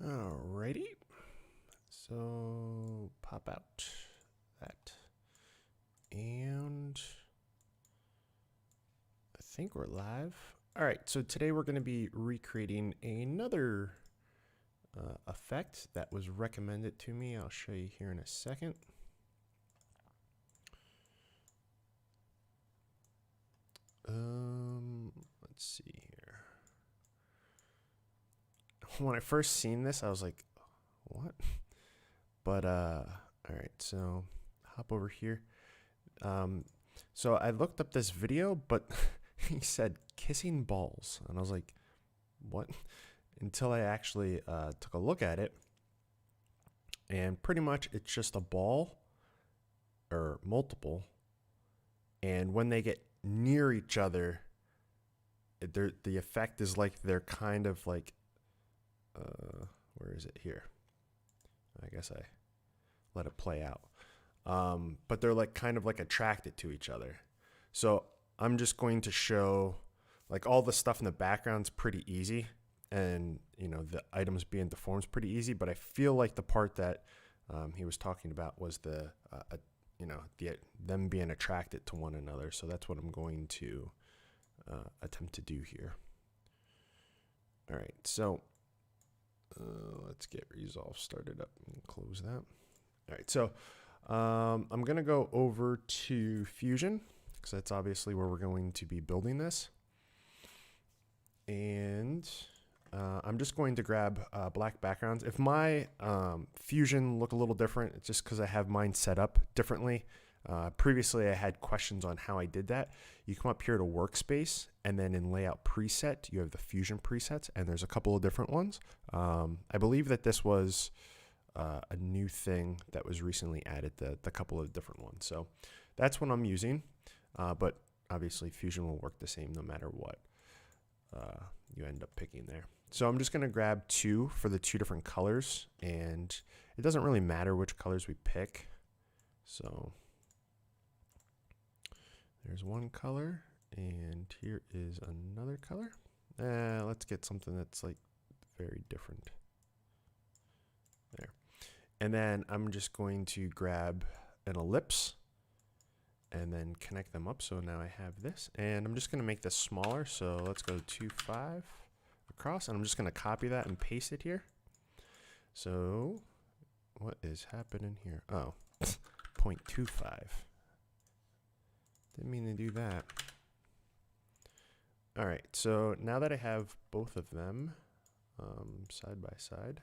Alrighty, so pop out that, and I think we're live. All right, so today we're going to be recreating another effect that was recommended to me. I'll show you here in a second. Let's see here. When I first seen this, I was like, what? But all right, so hop over here. So I looked up this video, but he said kissing balls, and I was like, what? Until I actually took a look at it, and pretty much it's just a ball or multiple, and when they get near each other, the effect is like they're kind of like, where is it here? I guess I let it play out. But they're like kind of like attracted to each other. So I'm just going to show like all the stuff in the background's pretty easy, and you know the items being deformed is pretty easy. But I feel like the part that he was talking about was the them being attracted to one another. So that's what I'm going to attempt to do here. All right, so let's get Resolve started up and close that. All right, so I'm going to go over to Fusion because that's obviously where we're going to be building this. And I'm just going to grab black backgrounds. If my Fusion look a little different, it's just because I have mine set up differently. Previously, I had questions on how I did that. You come up here to Workspace, and then in Layout Preset, you have the Fusion presets, and there's a couple of different ones. I believe that this was a new thing that was recently added, the couple of different ones. So that's what I'm using, but obviously Fusion will work the same no matter what you end up picking there. So I'm just going to grab two for the two different colors, and it doesn't really matter which colors we pick. So there's one color, and here is another color. Let's get something that's like very different. There. And then I'm just going to grab an ellipse and then connect them up. So now I have this, and I'm just going to make this smaller. So let's go 2.5 across, and I'm just going to copy that and paste it here. So what is happening here? Oh, 0.25. Didn't mean to do that. All right, so now that I have both of them side by side,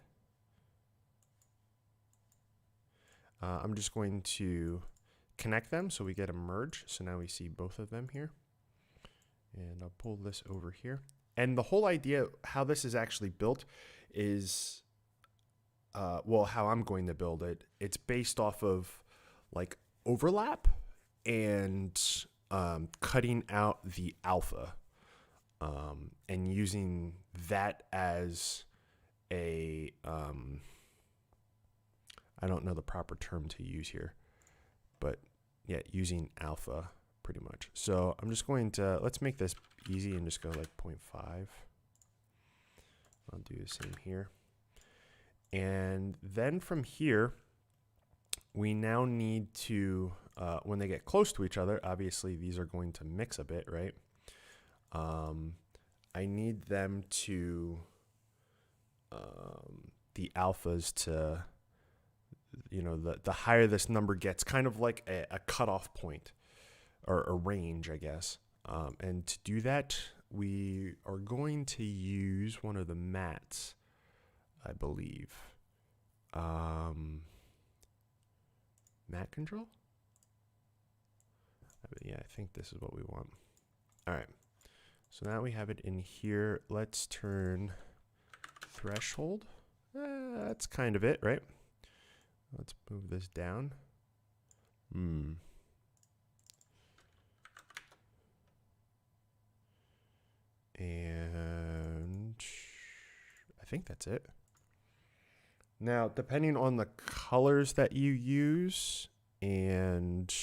I'm just going to connect them so we get a merge. So now we see both of them here. And I'll pull this over here. And the whole idea, how this is actually built is, well, how I'm going to build it. It's based off of like overlap and cutting out the alpha and using that as a, I don't know the proper term to use here, but yeah, using alpha pretty much. So I'm just going to, let's make this easy and just go like 0.5. I'll do the same here. And then from here, we now need to, when they get close to each other, obviously these are going to mix a bit, right? I need them to, the alphas to, you know, the higher this number gets, kind of like a cutoff point or a range, I guess. And to do that, we are going to use one of the mats, I believe. Mat control? Yeah, I think this is what we want. All right. So now we have it in here. Let's turn threshold. That's kind of it, right? Let's move this down. And I think that's it. Now, depending on the colors that you use and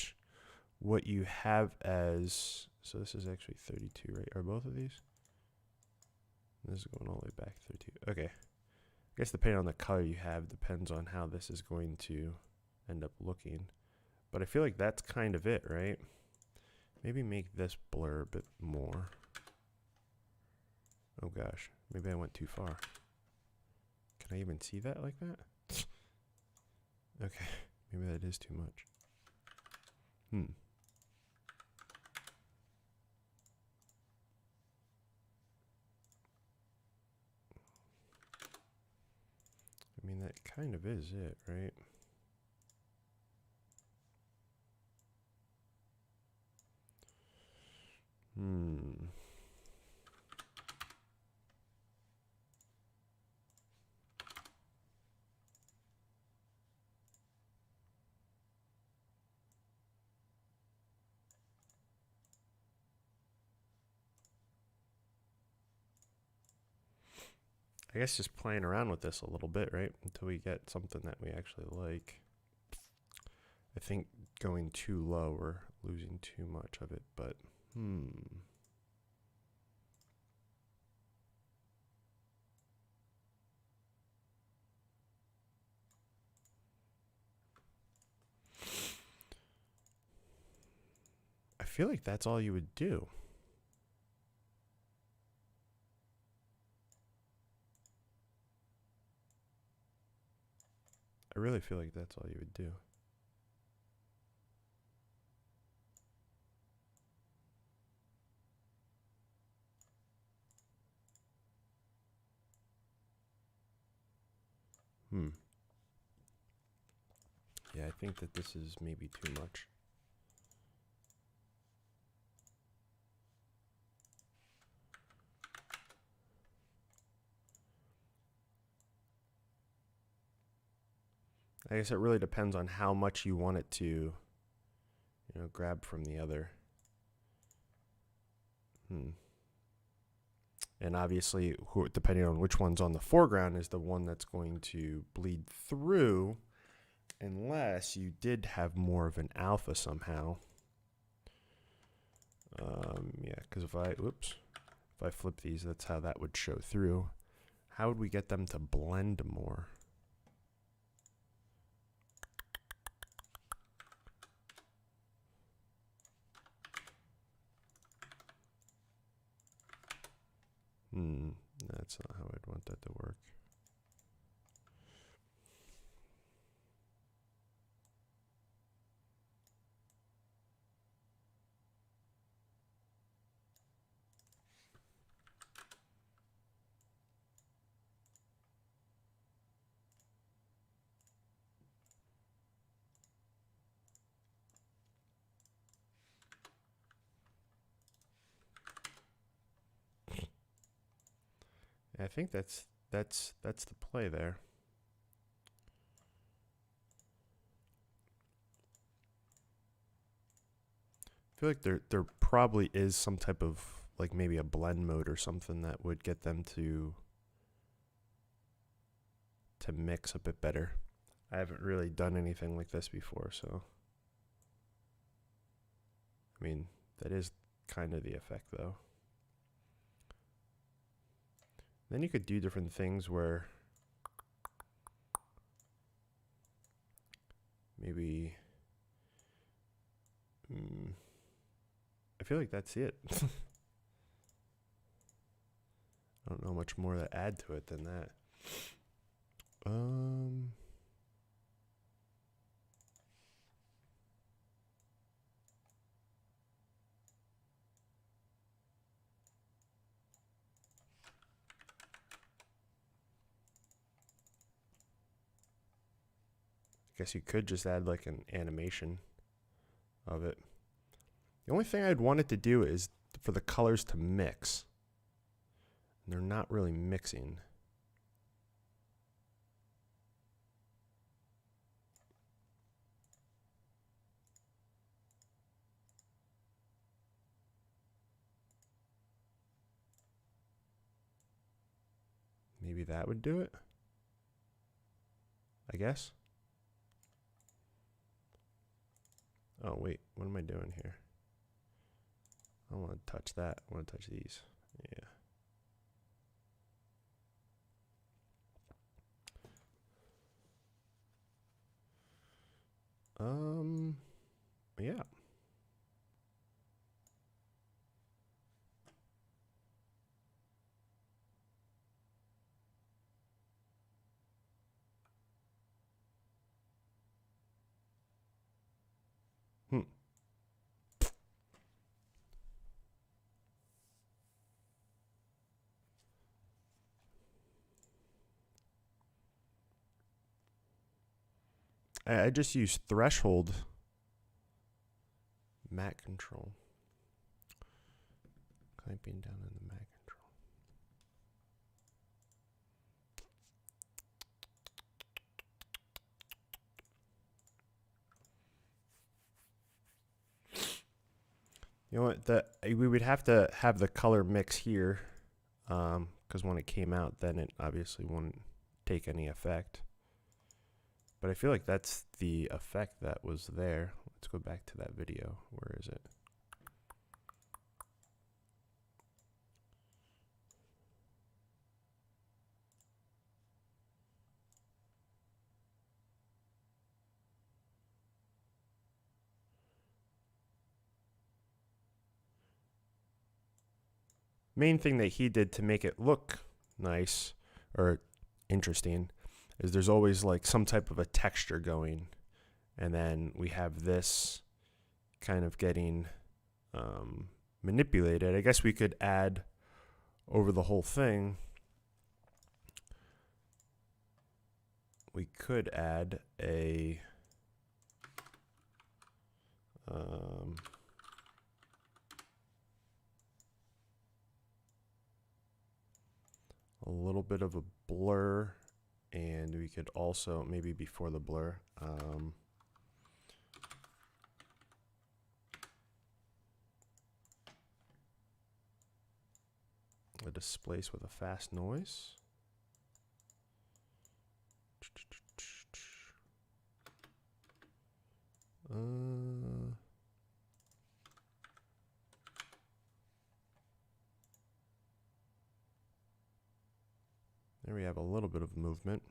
what you have as, so this is actually 32, right? Are both of these? This is going all the way back 32. Okay. guess depending on the color you have depends on how this is going to end up looking. But I feel like that's kind of it, right? Maybe make this blur a bit more. Oh gosh, maybe I went too far. Can I even see that like that? Okay, maybe that is too much. I mean, that kind of is it, right? I guess just playing around with this a little bit, right? Until we get something that we actually like. I think going too low, we're losing too much of it, but I feel like that's all you would do. I really feel like that's all you would do. Yeah, I think that this is maybe too much. I guess it really depends on how much you want it to, you know, grab from the other. And obviously, depending on which one's on the foreground is the one that's going to bleed through, unless you did have more of an alpha somehow. Yeah, because if I flip these, that's how that would show through. How would we get them to blend more? That's not how I'd want that to work. I think that's the play there. I feel like there probably is some type of, like, maybe a blend mode or something that would get them to mix a bit better. I haven't really done anything like this before, so I mean, that is kind of the effect though. Then you could do different things where maybe I feel like that's it. I don't know much more to add to it than that. I guess you could just add like an animation of it. The only thing I'd want it to do is for the colors to mix. And they're not really mixing. Maybe that would do it, I guess. Oh, wait, what am I doing here? I don't want to touch that. I want to touch these. Yeah. Yeah. Hmm. I just use threshold Mac control. Clamping down on the Mac control. You know what? We would have to have the color mix here, because when it came out, then it obviously wouldn't take any effect. But I feel like that's the effect that was there. Let's go back to that video. Where is it? Main thing that he did to make it look nice or interesting is there's always like some type of a texture going, and then we have this kind of getting manipulated. I guess we could add over the whole thing. We could add a little bit of a blur, and we could also maybe before the blur a displace with a fast noise. There we have a little bit of movement.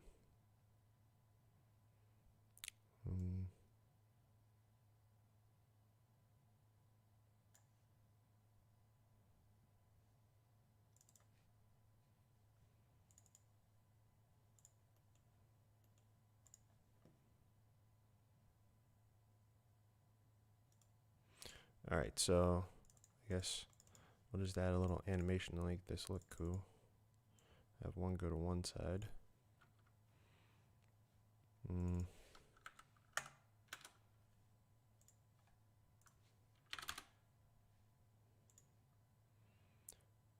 All right, so I guess we'll just add a little animation to make this look cool. Have one go to one side.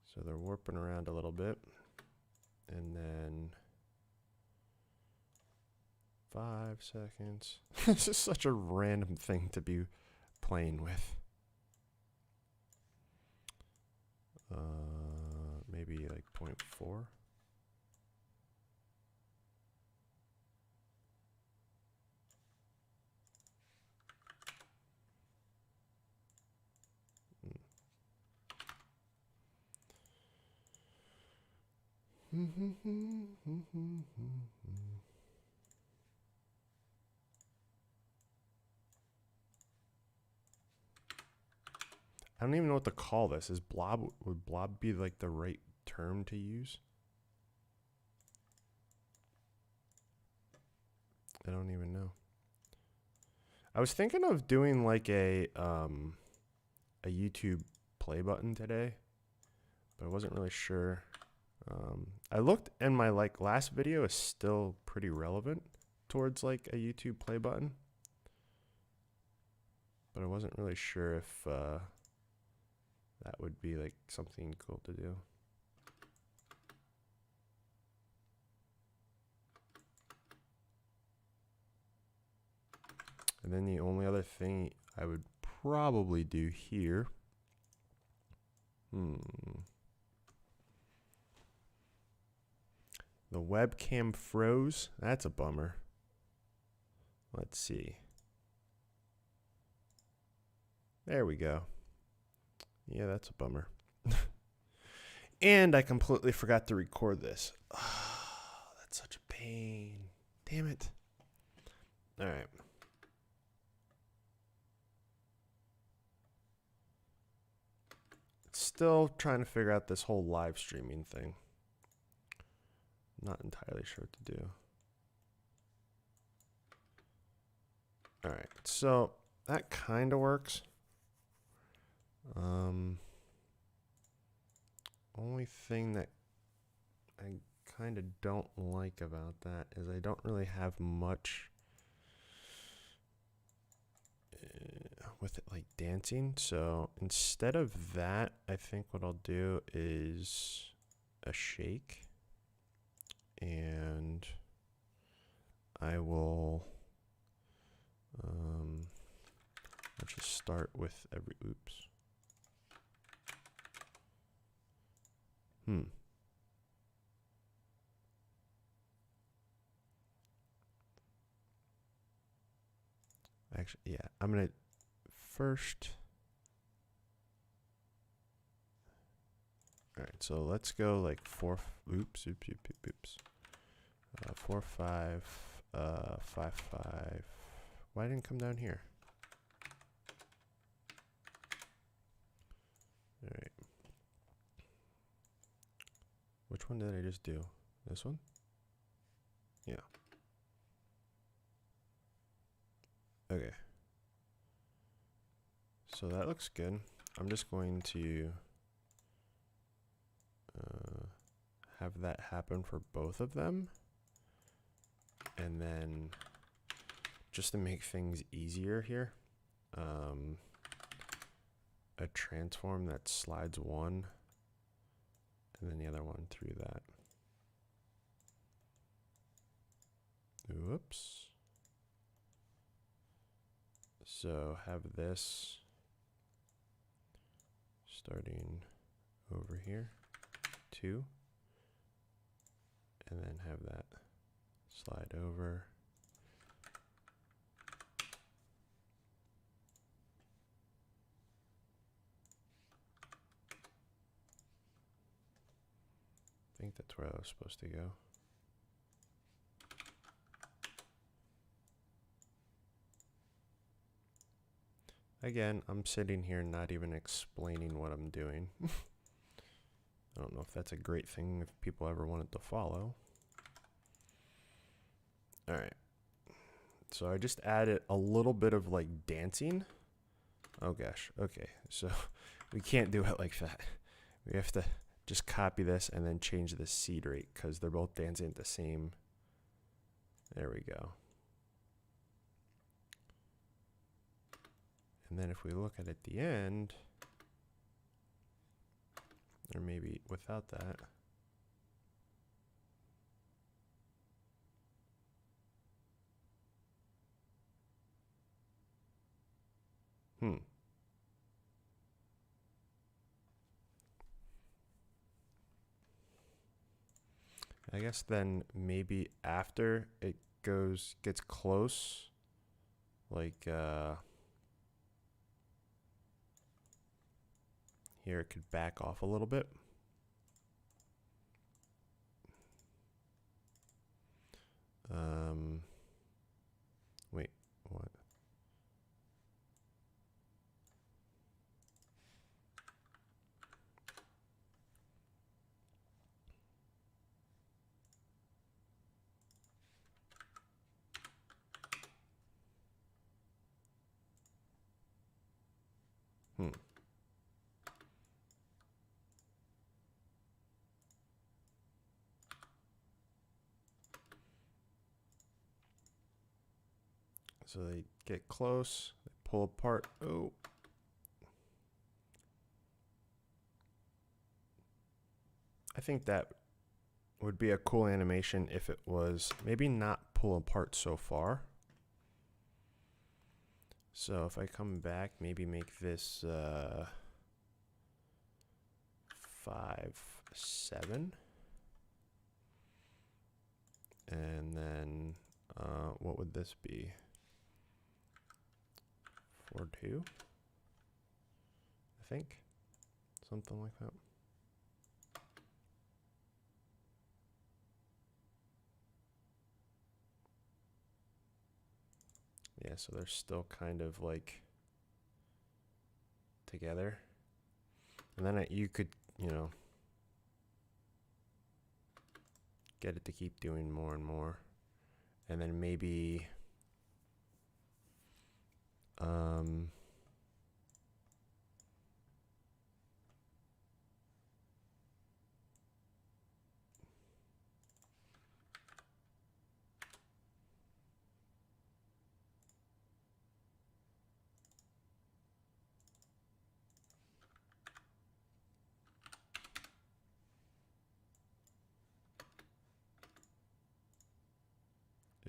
So they're warping around a little bit. And then 5 seconds. This is such a random thing to be playing with. Maybe like 0.4. I don't even know what to call this. Is blob, would blob be like the right term to use? I don't even know. I was thinking of doing like a YouTube play button today, but I wasn't really sure. I looked, and my like last video is still pretty relevant towards like a YouTube play button, but I wasn't really sure if that would be like something cool to do. And then the only other thing I would probably do here. The webcam froze. That's a bummer. Let's see. There we go. Yeah, that's a bummer. And I completely forgot to record this. Oh, that's such a pain. Damn it. All right. still trying to figure out this whole live streaming thing. Not entirely sure what to do. All right, so that kind of works. Only thing that I kind of don't like about that is I don't really have much with it like dancing. So instead of that, I think what I'll do is a shake, and I will let's just start with every oops. Actually, yeah, I'm gonna first. All right, so let's go like 4. Oops. 4, 5, 5, 5. Why didn't it come down here? All right. Which one did I just do? This one? Yeah. Okay. So that looks good. I'm just going to have that happen for both of them. And then just to make things easier here, a transform that slides one and then the other one through that. Whoops. So have this starting over here, 2, and then have that slide over. I think that's where I was supposed to go. Again, I'm sitting here not even explaining what I'm doing. I don't know if that's a great thing if people ever wanted to follow. All right. So I just added a little bit of like dancing. Oh gosh. Okay. So we can't do it like that. We have to just copy this and then change the seed rate because they're both dancing at the same. There we go. And then if we look at it at the end, or maybe without that. I guess then maybe after it gets close, like here it could back off a little bit. Wait, what? So they get close, they pull apart. Oh. I think that would be a cool animation if it was maybe not pull apart so far. So if I come back, maybe make this 5, 7. And then what would this be? 4, 2, I think. Something like that. Yeah, so they're still kind of like together. And then you could, you know, get it to keep doing more and more. And then maybe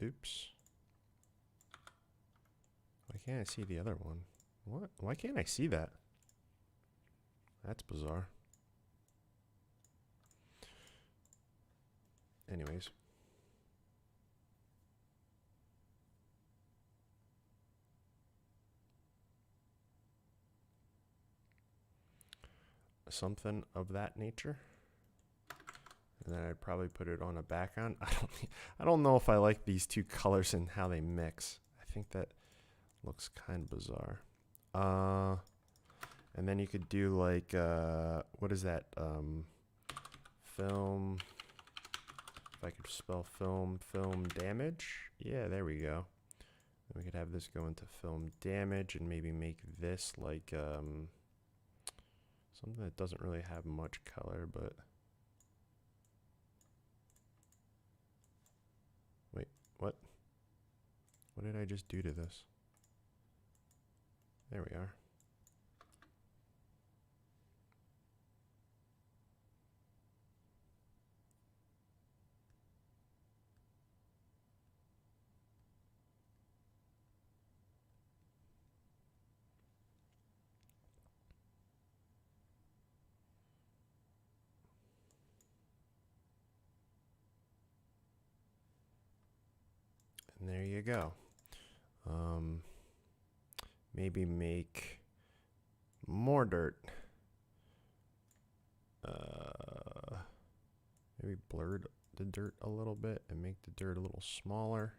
oops. Why can't I see the other one? What? Why can't I see that? That's bizarre. Anyways. Something of that nature. And then I'd probably put it on a background. I don't know if I like these two colors and how they mix. I think that looks kind of bizarre. And then you could do like what is that? Film. If I could spell film damage. Yeah, there we go. And we could have this go into film damage and maybe make this like something that doesn't really have much color, but wait, what? What did I just do to this? There we are. And there you go. Maybe make more dirt. Maybe blur the dirt a little bit and make the dirt a little smaller.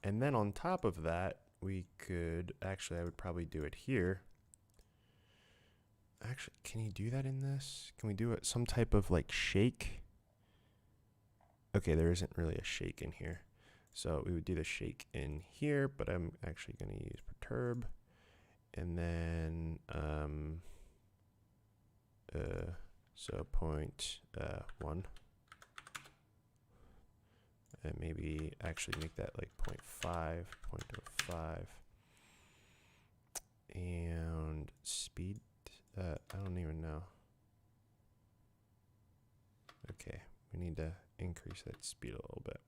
And then on top of that, we could, actually I would probably do it here. Actually, can you do that in this? Can we do it some type of like shake? Okay, there isn't really a shake in here. So we would do the shake in here, but I'm actually going to use perturb. And then, so 0.1. And maybe actually make that like 0.5, 0.05. And speed, I don't even know. Okay, we need to increase that speed a little bit.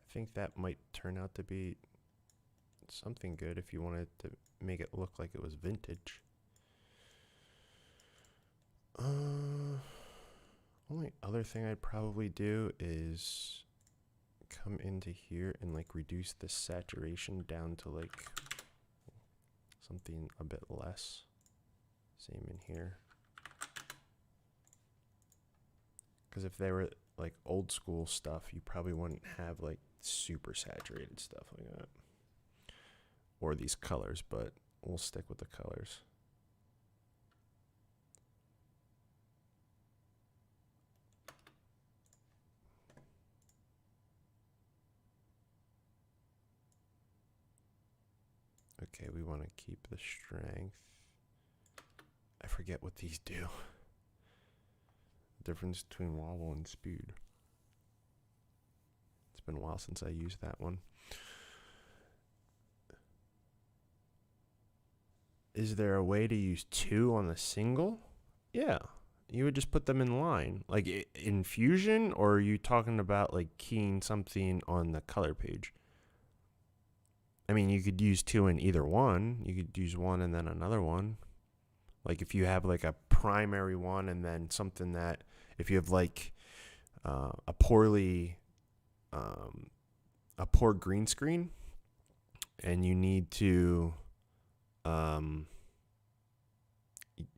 I think that might turn out to be something good if you wanted to make it look like it was vintage. Only other thing I'd probably do is come into here and like reduce the saturation down to like something a bit less. Same in here. Because if they were like old school stuff, you probably wouldn't have like super saturated stuff like that. Or these colors, but we'll stick with the colors. Okay, we want to keep the strength. I forget what these do. The difference between wobble and speed. It's been a while since I used that one. Is there a way to use two on the single? Yeah, you would just put them in line. Like in Fusion, or are you talking about like keying something on the color page? I mean, you could use two in either one. You could use one and then another one. Like if you have like a primary one and then something that, if you have like a poor green screen and you need to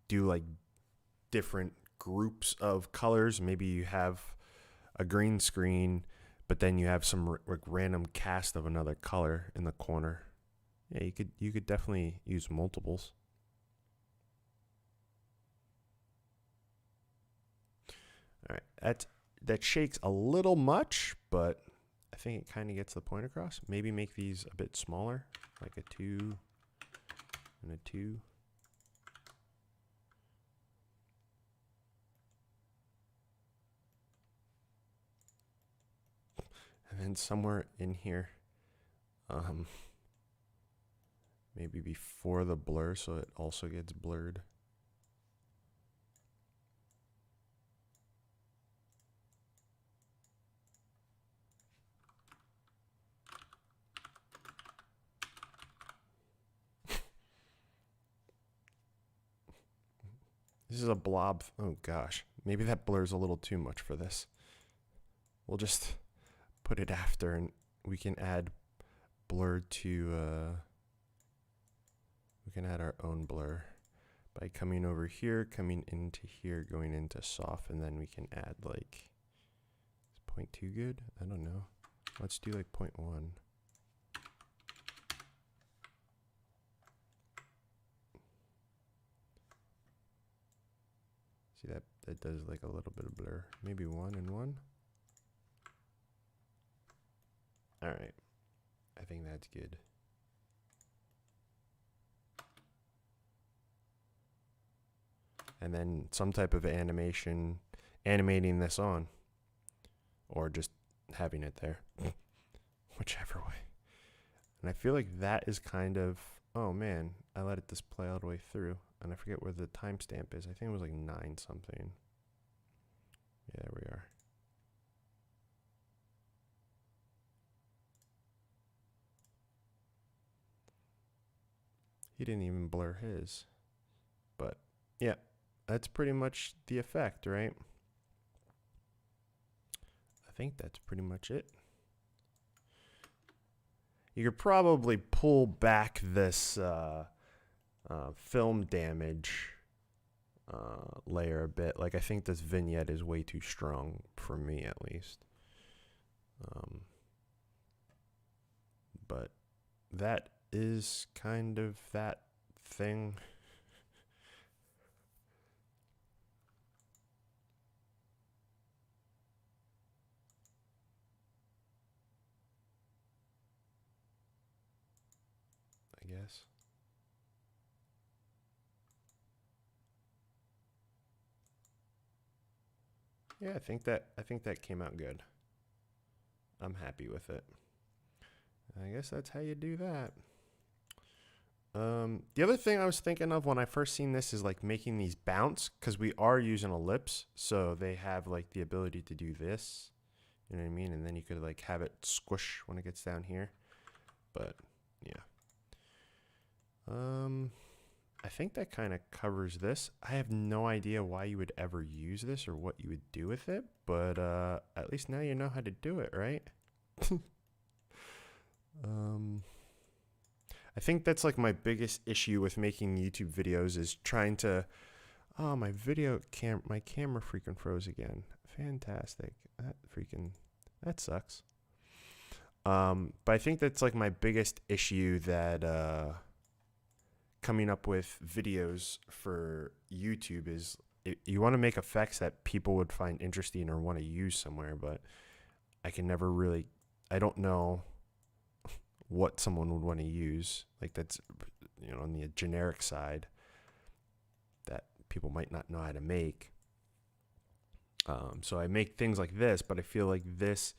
do like different groups of colors. Maybe you have a green screen, but then you have some like random cast of another color in the corner. Yeah, you could definitely use multiples. All right, that shakes a little much, but I think it kind of gets the point across. Maybe make these a bit smaller, like a 2 and a 2. And then somewhere in here, maybe before the blur, so it also gets blurred. This is a blob. Oh gosh, maybe that blurs a little too much for this. We'll just put it after, and we can add blur to, we can add our own blur by coming over here, coming into here, going into soft, and then we can add like, is 0.2 good? I don't know. Let's do like 0.1. See that does like a little bit of blur. Maybe 1 and 1. All right, I think that's good. And then some type of animation, animating this on, or just having it there, whichever way. And I feel like that is kind of, oh man, I let it display all the way through, and I forget where the timestamp is. I think it was like 9 something. Yeah, there we are. He didn't even blur his, but yeah, that's pretty much the effect, right? I think that's pretty much it. You could probably pull back this film damage layer a bit. Like, I think this vignette is way too strong for me, at least. But that is kind of that thing. I guess. Yeah, I think that came out good. I'm happy with it. I guess that's how you do that. The other thing I was thinking of when I first seen this is like making these bounce, because we are using ellipse, so they have like the ability to do this. You know what I mean? And then you could like have it squish when it gets down here. But yeah. I think that kind of covers this. I have no idea why you would ever use this or what you would do with it, but at least now you know how to do it, right? I think that's like my biggest issue with making YouTube videos is trying to, oh, my camera freaking froze again. Fantastic. That sucks. But I think that's like my biggest issue, that coming up with videos for YouTube is you want to make effects that people would find interesting or want to use somewhere, but I can never really, I don't know what someone would want to use. Like, that's, you know, on the generic side that people might not know how to make. So I make things like this, but I feel like this,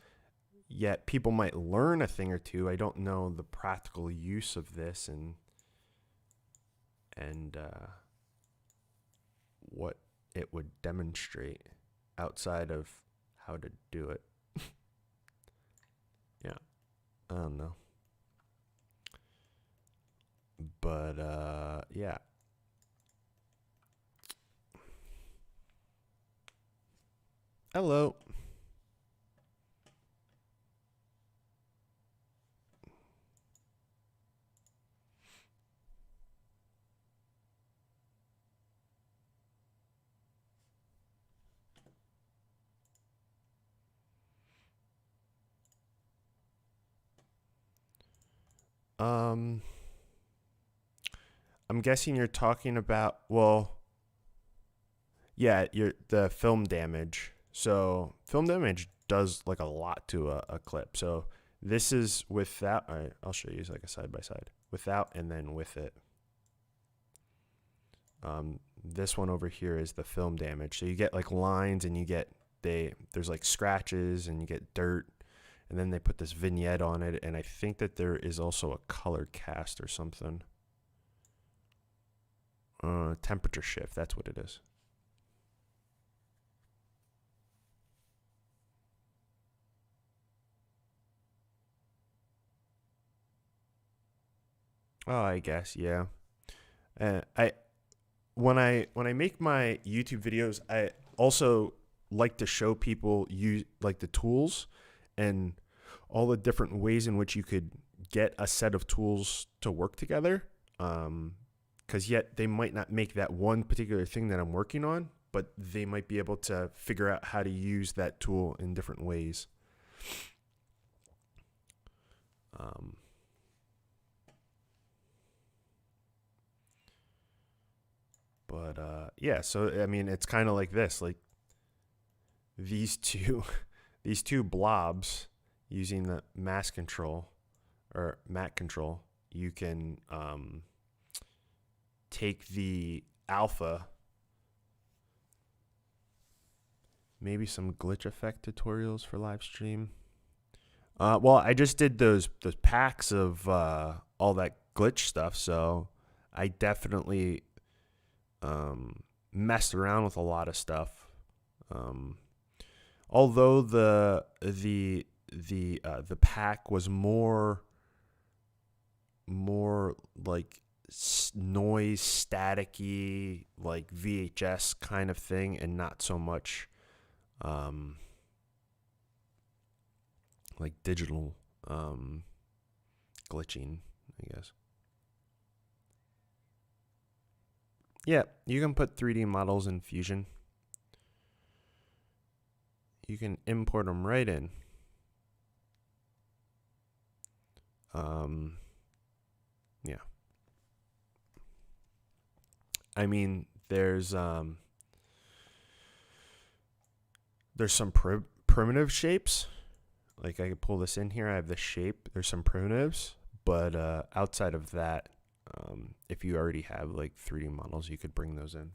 yet people might learn a thing or two. I don't know the practical use of this and what it would demonstrate outside of how to do it. Yeah, I don't know. But yeah. Hello. I'm guessing you're talking about, well, yeah, the film damage. So film damage does like a lot to a clip. So this is without, I'll show you like a side by side, without and then with it. This one over here is the film damage. So you get like lines and you get, there's like scratches and you get dirt, and then they put this vignette on it. And I think that there is also a color cast or something. Temperature shift, that's what it is. Oh, I guess, yeah. When I make my YouTube videos, I also like to show people use like the tools and all the different ways in which you could get a set of tools to work together. Because yet they might not make that one particular thing that I'm working on, but they might be able to figure out how to use that tool in different ways. But yeah, so I mean, it's kind of like this, like these two, these two blobs using the mask control or matte control. You can take the alpha, maybe some glitch effect tutorials for live stream. Well, I just did those packs of all that glitch stuff, so I definitely messed around with a lot of stuff. Although the pack was more like noise staticky, like VHS kind of thing, and not so much like digital glitching, I guess. Yeah, you can put 3D models in Fusion. You can import them right in. Yeah. I mean, there's some primitive shapes. Like I could pull this in here. I have the shape. There's some primitives, but outside of that, if you already have like 3D models, you could bring those in.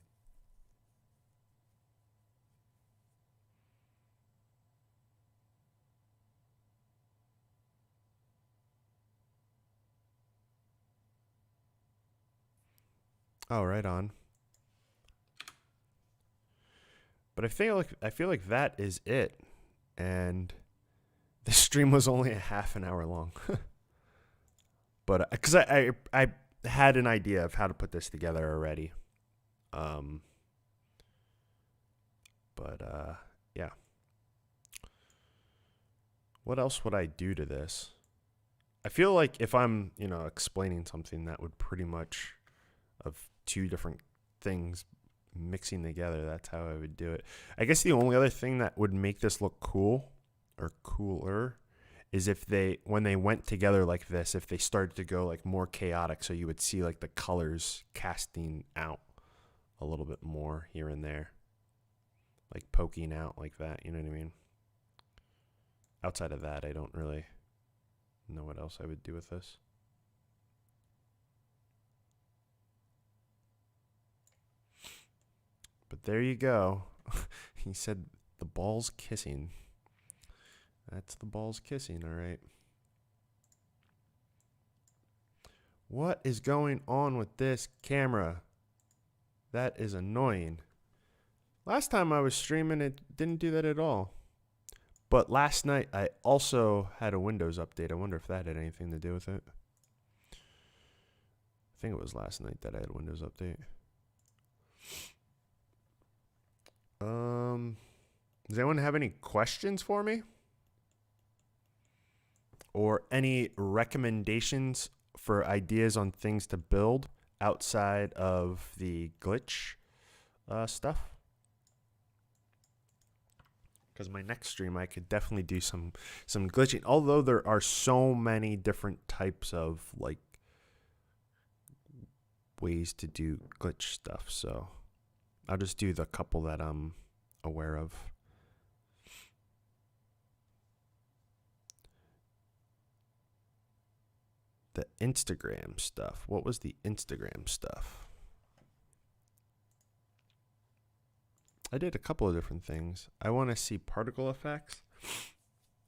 Oh, right on. But I feel like that is it, and the stream was only a half an hour long. But because I had an idea of how to put this together already. But yeah. What else would I do to this? I feel like if I'm, explaining something that would pretty much of two different things mixing together, that's how I would do it. I guess the only other thing that would make this look cool or cooler is if when they went together like this, if they started to go like more chaotic, so you would see like the colors casting out a little bit more here and there, like poking out like that, you know what I mean? Outside of that, I don't really know what else I would do with this. But there you go. He said the ball's kissing. That's the balls kissing, all right. What is going on with this camera? That is annoying. Last time I was streaming, it didn't do that at all. But last night, I also had a Windows update. I wonder if that had anything to do with it. I think it was last night that I had a Windows update. Does anyone have any questions for me? Or any recommendations for ideas on things to build outside of the glitch stuff? because my next stream I could definitely do some glitching. Although there are so many different types of like ways to do glitch stuff, so I'll just do the couple that I'm aware of. The Instagram stuff. What was the Instagram stuff? I did a couple of different things. I want to see particle effects.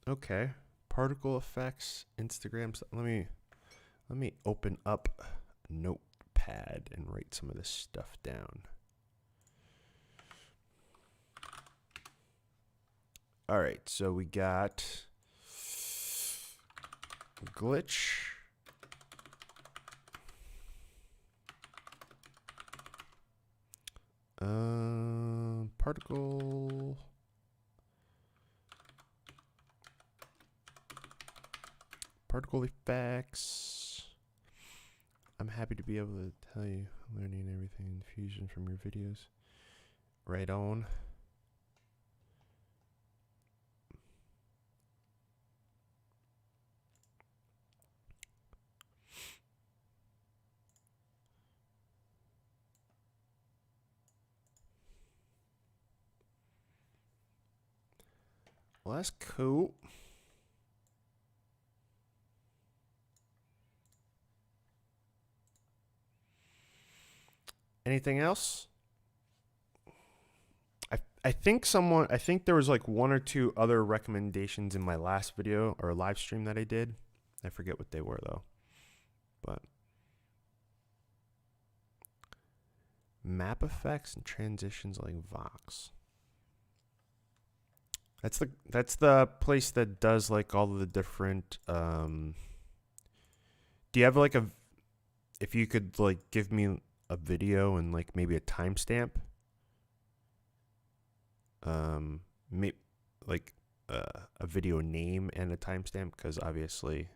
Okay, particle effects, Instagram stuff. Let me open up a notepad and write some of this stuff down. All right, so we got glitch. Particle effects. I'm happy to be able to tell you, learning everything in Fusion from your videos. Right on. Well, that's cool. Anything else? I think there was like one or two other recommendations in my last video or live stream that I did. I forget what they were though. But map effects and transitions like Vox. That's the place that does like all of the different do you have like if you could like give me a video and like maybe a timestamp? Like a video name and a timestamp, because obviously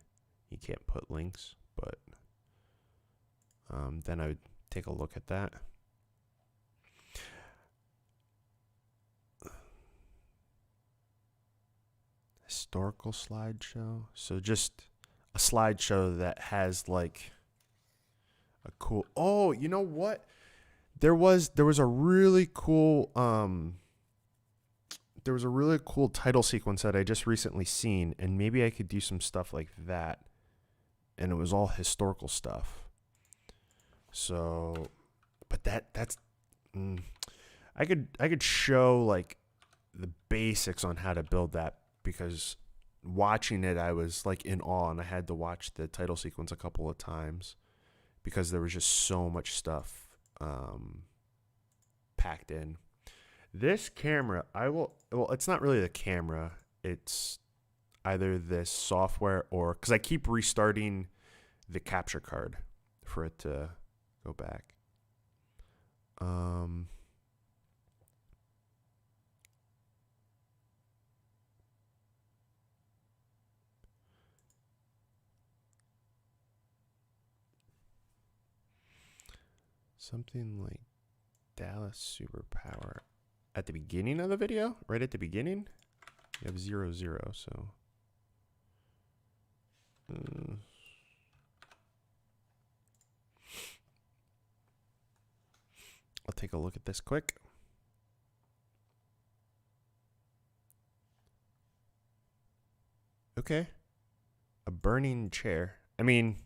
you can't put links, but then I would take a look at that. Historical slideshow. So just a slideshow that has like a cool. Oh, you know what? There was a really cool title sequence that I just recently seen, and maybe I could do some stuff like that. And it was all historical stuff. So, but that's I could show like the basics on how to build that, because watching it I was like in awe, and I had to watch the title sequence a couple of times because there was just so much stuff packed in. This camera, well, it's not really the camera. It's either this software or, because I keep restarting the capture card for it to go back. Something like Dallas Superpower. At the beginning of the video, right at the beginning, you have 0, 0, so. I'll take a look at this quick. Okay. A burning chair. I mean,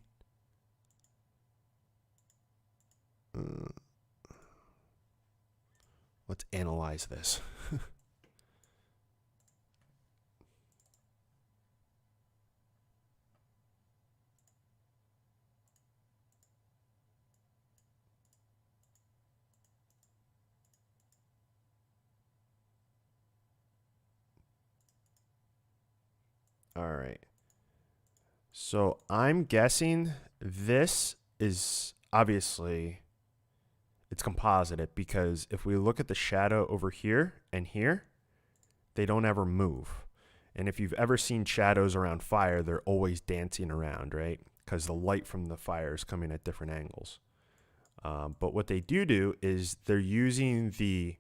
let's analyze this. All right. So I'm guessing this is obviously, it's composited, because if we look at the shadow over here and here, they don't ever move. And if you've ever seen shadows around fire, they're always dancing around, right? Because the light from the fire is coming at different angles. But what they do is they're using the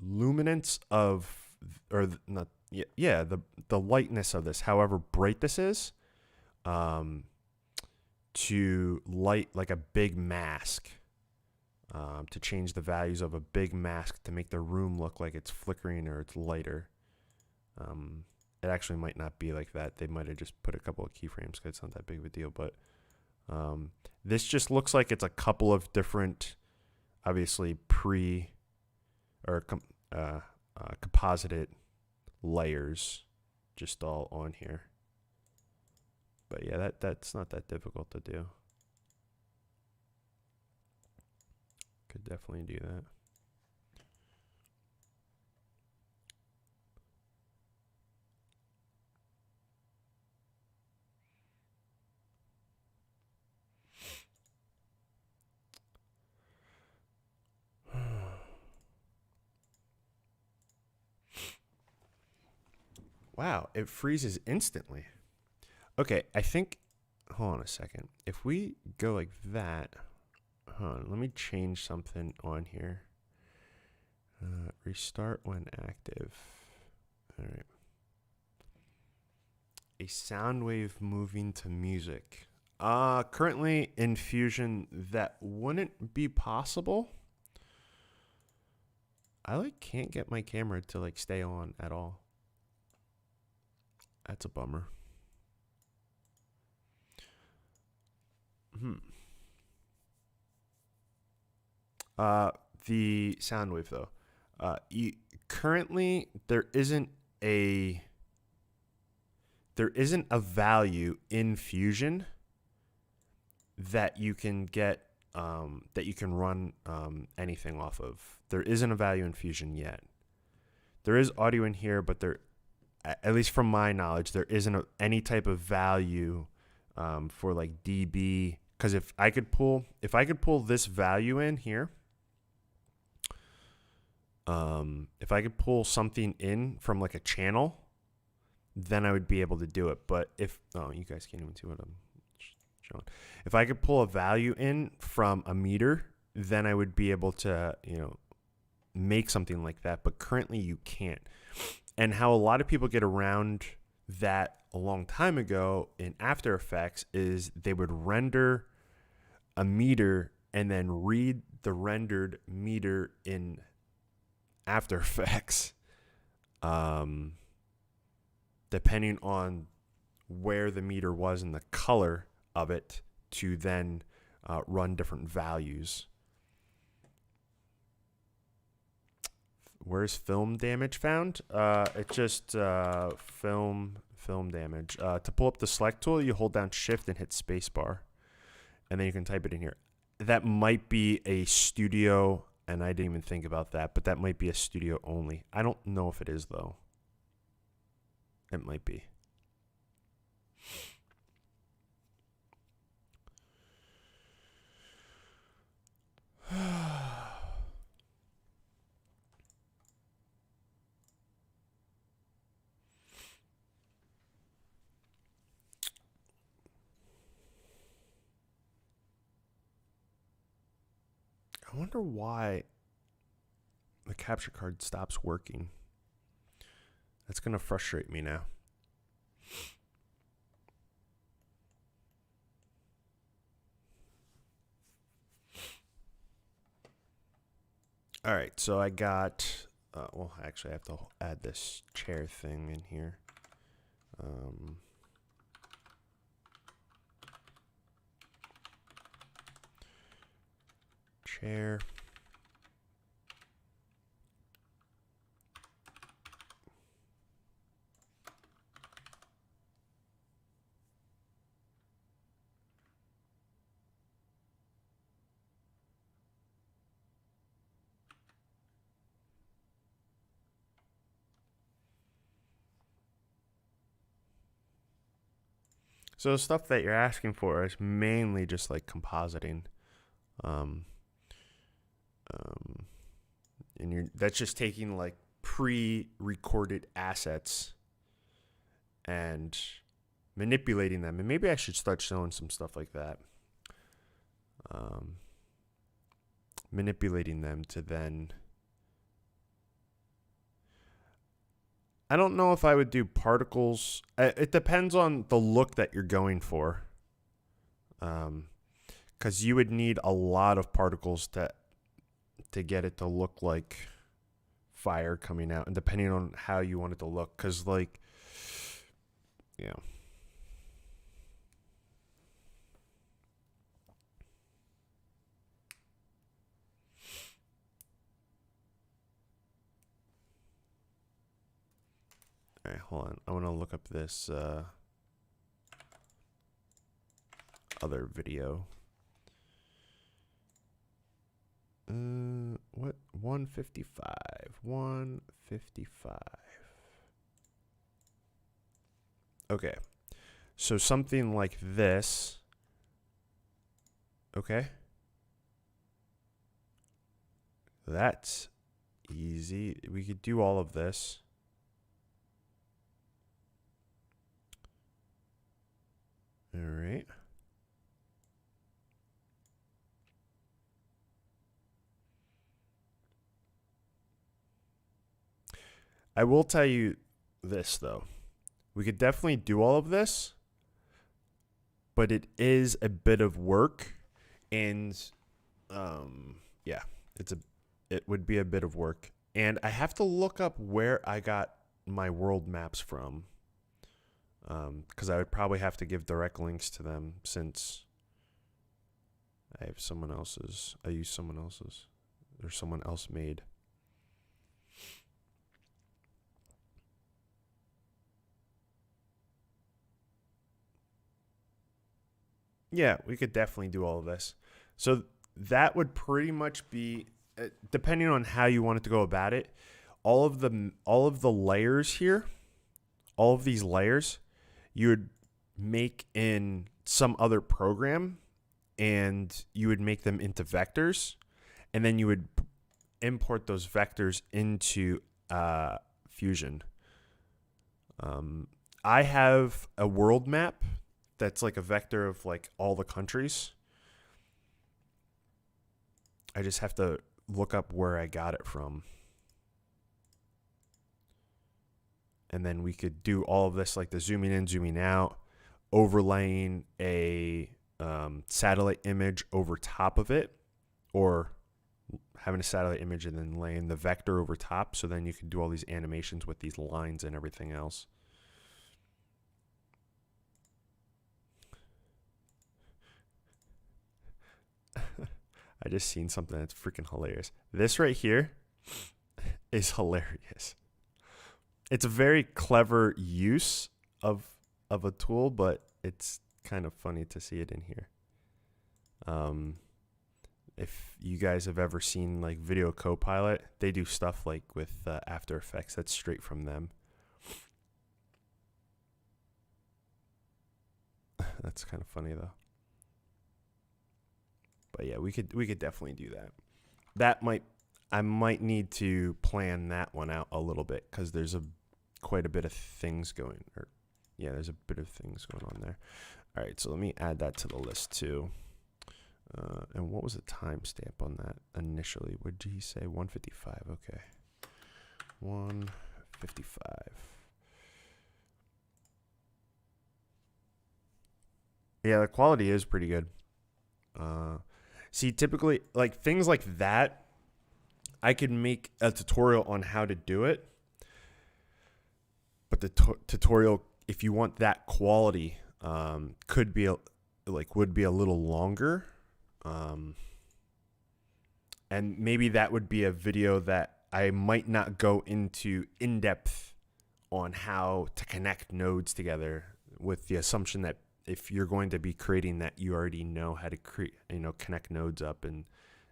luminance of, or not, yeah, the lightness of this, however bright this is, to light like a big mask, to change the values of a big mask to make the room look like it's flickering or it's lighter. It actually might not be like that. They might have just put a couple of keyframes because it's not that big of a deal. But this just looks like it's a couple of different, obviously composited layers just all on here. But yeah, that's not that difficult to do. Could definitely do that. Wow, it freezes instantly. Okay, I think, hold on a second. If we go like that, hold on, let me change something on here. Restart when active. All right. A sound wave moving to music. Currently in Fusion, that wouldn't be possible. I can't get my camera to stay on at all. That's a bummer. The sound wave though. Currently there isn't a value in Fusion that you can get, that you can run anything off of. There isn't a value in Fusion yet. There is audio in here, but there, at least from my knowledge, there isn't any type of value for like dB. Because if I could pull this value in here, if I could pull something in from like a channel, then I would be able to do it. But if, oh, you guys can't even see what I'm showing. If I could pull a value in from a meter, then I would be able to, make something like that. But currently you can't. And how a lot of people get around that a long time ago in After Effects is they would render a meter and then read the rendered meter in After Effects, depending on where the meter was and the color of it, to then run different values. Where's film damage found? It's just film damage. To pull up the select tool, you hold down shift and hit spacebar, and then you can type it in here. That might be a studio, and I didn't even think about that, but that might be a studio only. I don't know if it is though. It might be. I wonder why the capture card stops working. That's going to frustrate me now. All right, so I got, well, actually I have to add this chair thing in here. Chair. So the stuff that you're asking for is mainly just like compositing. And that's just taking like pre-recorded assets and manipulating them. And maybe I should start showing some stuff like that. Manipulating them to then I don't know if I would do particles. It depends on the look that you're going for. Because you would need a lot of particles to get it to look like fire coming out, and depending on how you want it to look, because like, yeah. All right, hold on. I want to look up this other video. What? 155. 155. Okay. So something like this. Okay. That's easy. We could do all of this. All right. I will tell you this, though. We could definitely do all of this, but it is a bit of work, and yeah, it would be a bit of work, and I have to look up where I got my world maps from, because I would probably have to give direct links to them since I have someone else's. I use someone else's, or someone else made. Yeah, we could definitely do all of this. So that would pretty much be, depending on how you want it to go about it, all of the layers here, all of these layers, you would make in some other program, and you would make them into vectors, and then you would import those vectors into Fusion. I have a world map that's like a vector of like all the countries. I just have to look up where I got it from. And then we could do all of this, like the zooming in, zooming out, overlaying a satellite image over top of it, or having a satellite image and then laying the vector over top. So then you can do all these animations with these lines and everything else. I just seen something that's freaking hilarious. This right here is hilarious. It's a very clever use of a tool, but it's kind of funny to see it in here. If you guys have ever seen like Video Copilot, they do stuff like with After Effects. That's straight from them. That's kind of funny though. But yeah, we could definitely do that. I might need to plan that one out a little bit, because there's quite a bit of things going, there's a bit of things going on there. All right, so let me add that to the list too. And what was the timestamp on that initially? What did he say? 155. Okay, 155. Yeah, the quality is pretty good. See, typically, like things like that, I could make a tutorial on how to do it. But the tutorial, if you want that quality, would be a little longer. And maybe that would be a video that I might not go into in depth on how to connect nodes together, with the assumption that if you're going to be creating that, you already know how to connect nodes up and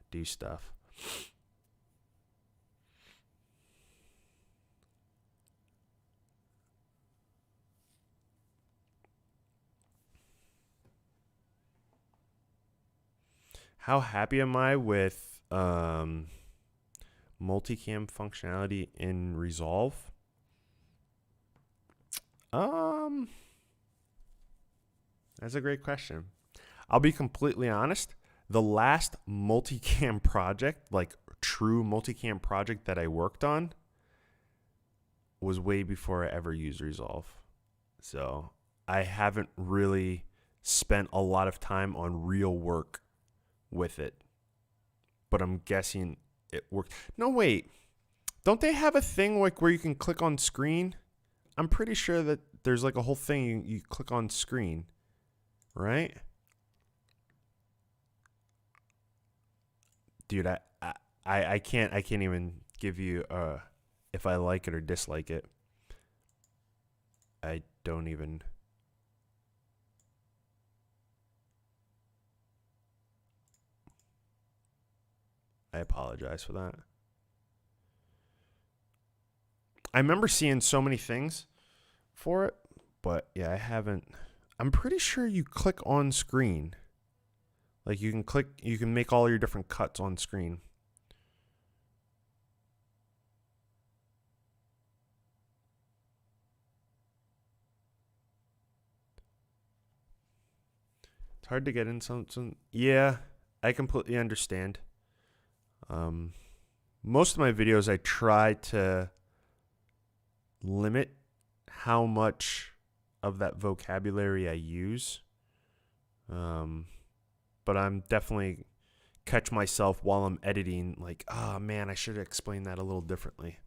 do stuff. How happy am I with multicam functionality in Resolve? That's a great question. I'll be completely honest. The last multicam project, like true multicam project that I worked on, was way before I ever used Resolve. So I haven't really spent a lot of time on real work with it. But I'm guessing it worked. No, wait. Don't they have a thing like where you can click on screen? I'm pretty sure that there's like a whole thing you click on screen, right? Dude, I can't even give you if I like it or dislike it. I don't even. I apologize for that. I remember seeing so many things for it, but yeah, I haven't. I'm pretty sure you click on screen. Like you can make all your different cuts on screen. It's hard to get in some yeah, I completely understand. Most of my videos I try to limit how much of that vocabulary I use. But I'm definitely catch myself while I'm editing like, oh man, I should have explained that a little differently.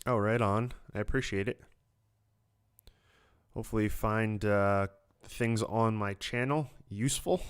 Oh, right on. I appreciate it. Hopefully you find things on my channel useful.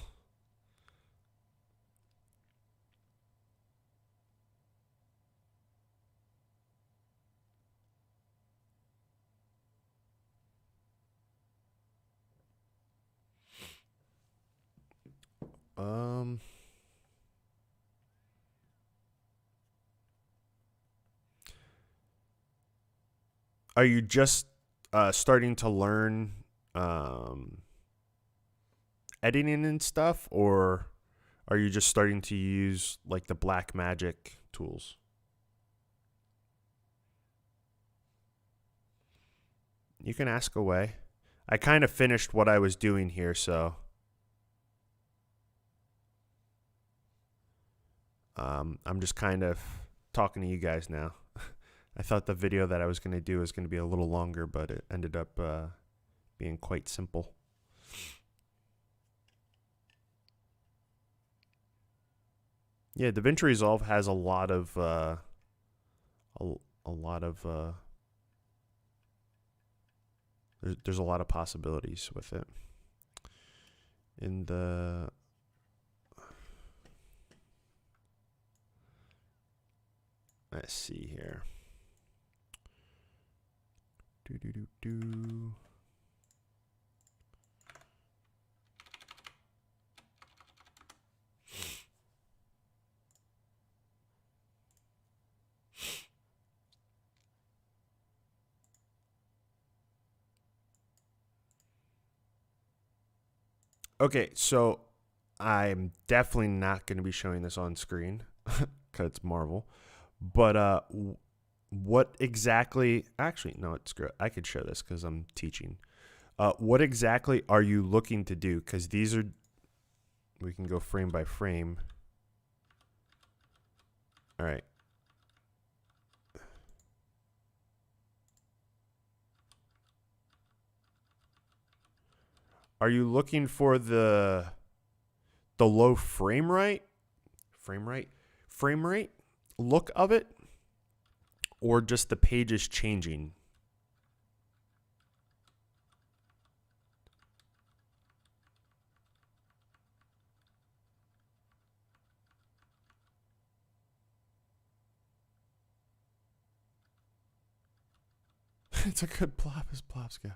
Are you just starting to learn editing and stuff, or are you just starting to use like the black magic tools? You can ask away. I kind of finished what I was doing here, so I'm just kind of talking to you guys now. I thought the video that I was going to do was going to be a little longer, but it ended up being quite simple. Yeah, DaVinci Resolve has a lot of there's a lot of possibilities with it. In the let's see here. Okay, so I'm definitely not going to be showing this on screen because it's Marvel. But what exactly? Actually, no, it's good. I could show this because I'm teaching. What exactly are you looking to do? Because these are, we can go frame by frame. All right. Are you looking for the low frame rate look of it, or just the pages changing? It's a good blob as blobs go.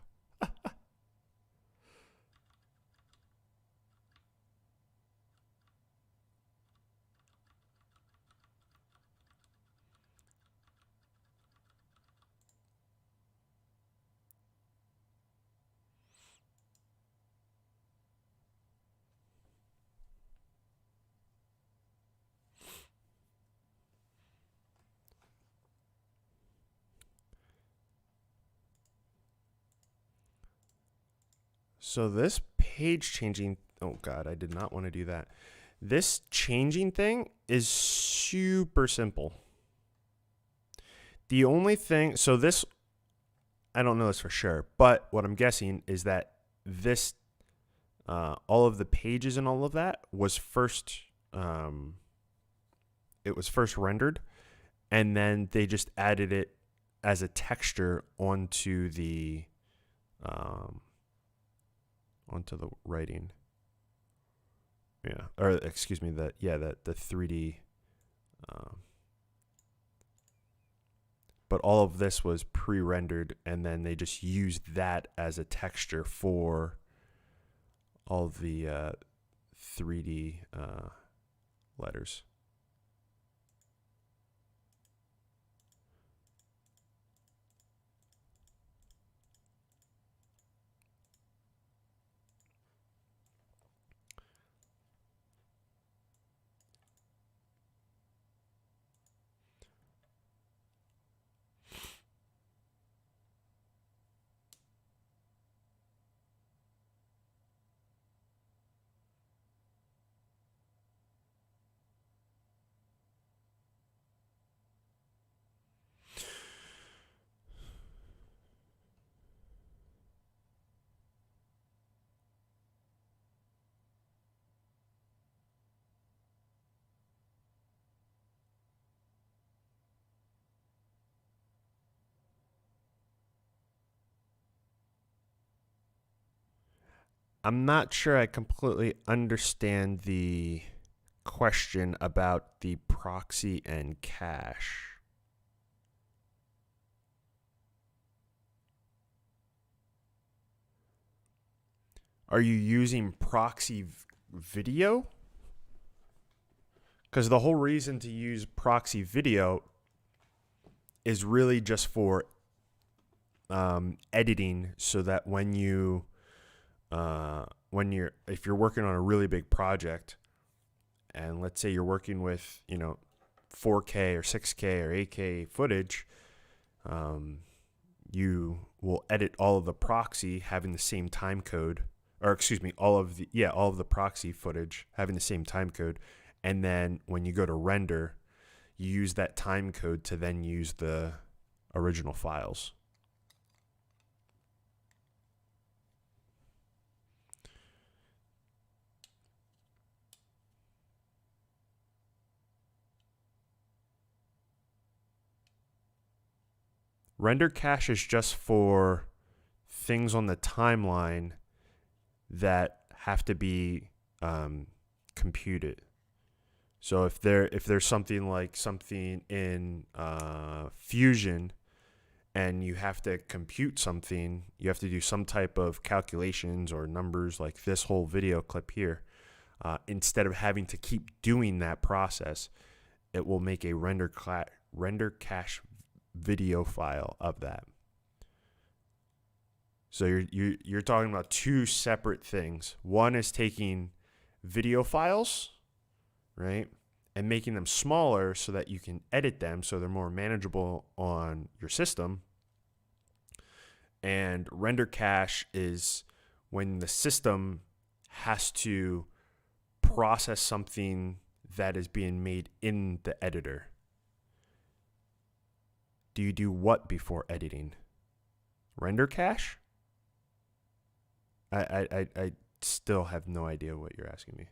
So this page changing, oh God, I did not want to do that. This changing thing is super simple. The only thing, so this, I don't know this for sure, but what I'm guessing is that this, all of the pages and all of that was first, it was first rendered, and then they just added it as a texture onto the writing. Yeah, or excuse me, the 3D. But all of this was pre-rendered, and then they just used that as a texture for all the 3D letters. I'm not sure I completely understand the question about the proxy and cache. Are you using proxy video? Because the whole reason to use proxy video is really just for editing, so that when if you're working on a really big project, and let's say you're working with 4K or 6K or 8K footage, you will edit all of the proxy having the same time code, or excuse me, all of the proxy footage having the same time code, and then when you go to render, you use that time code to then use the original files. Render cache is just for things on the timeline that have to be computed. So if there's something in Fusion, and you have to compute something, you have to do some type of calculations or numbers, like this whole video clip here. Instead of having to keep doing that process, it will make a render cache video file of that. So you're talking about two separate things. One is taking video files, right, and making them smaller so that you can edit them so they're more manageable on your system. And render cache is when the system has to process something that is being made in the editor. Do you do what before editing? Render cache? I still have no idea what you're asking me.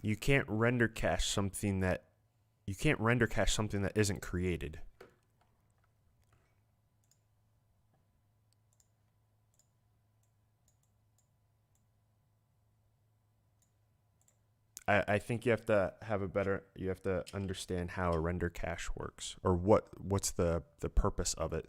You can't render cache something that isn't created. I think you have to have you have to understand how a render cache works, or what's the purpose of it.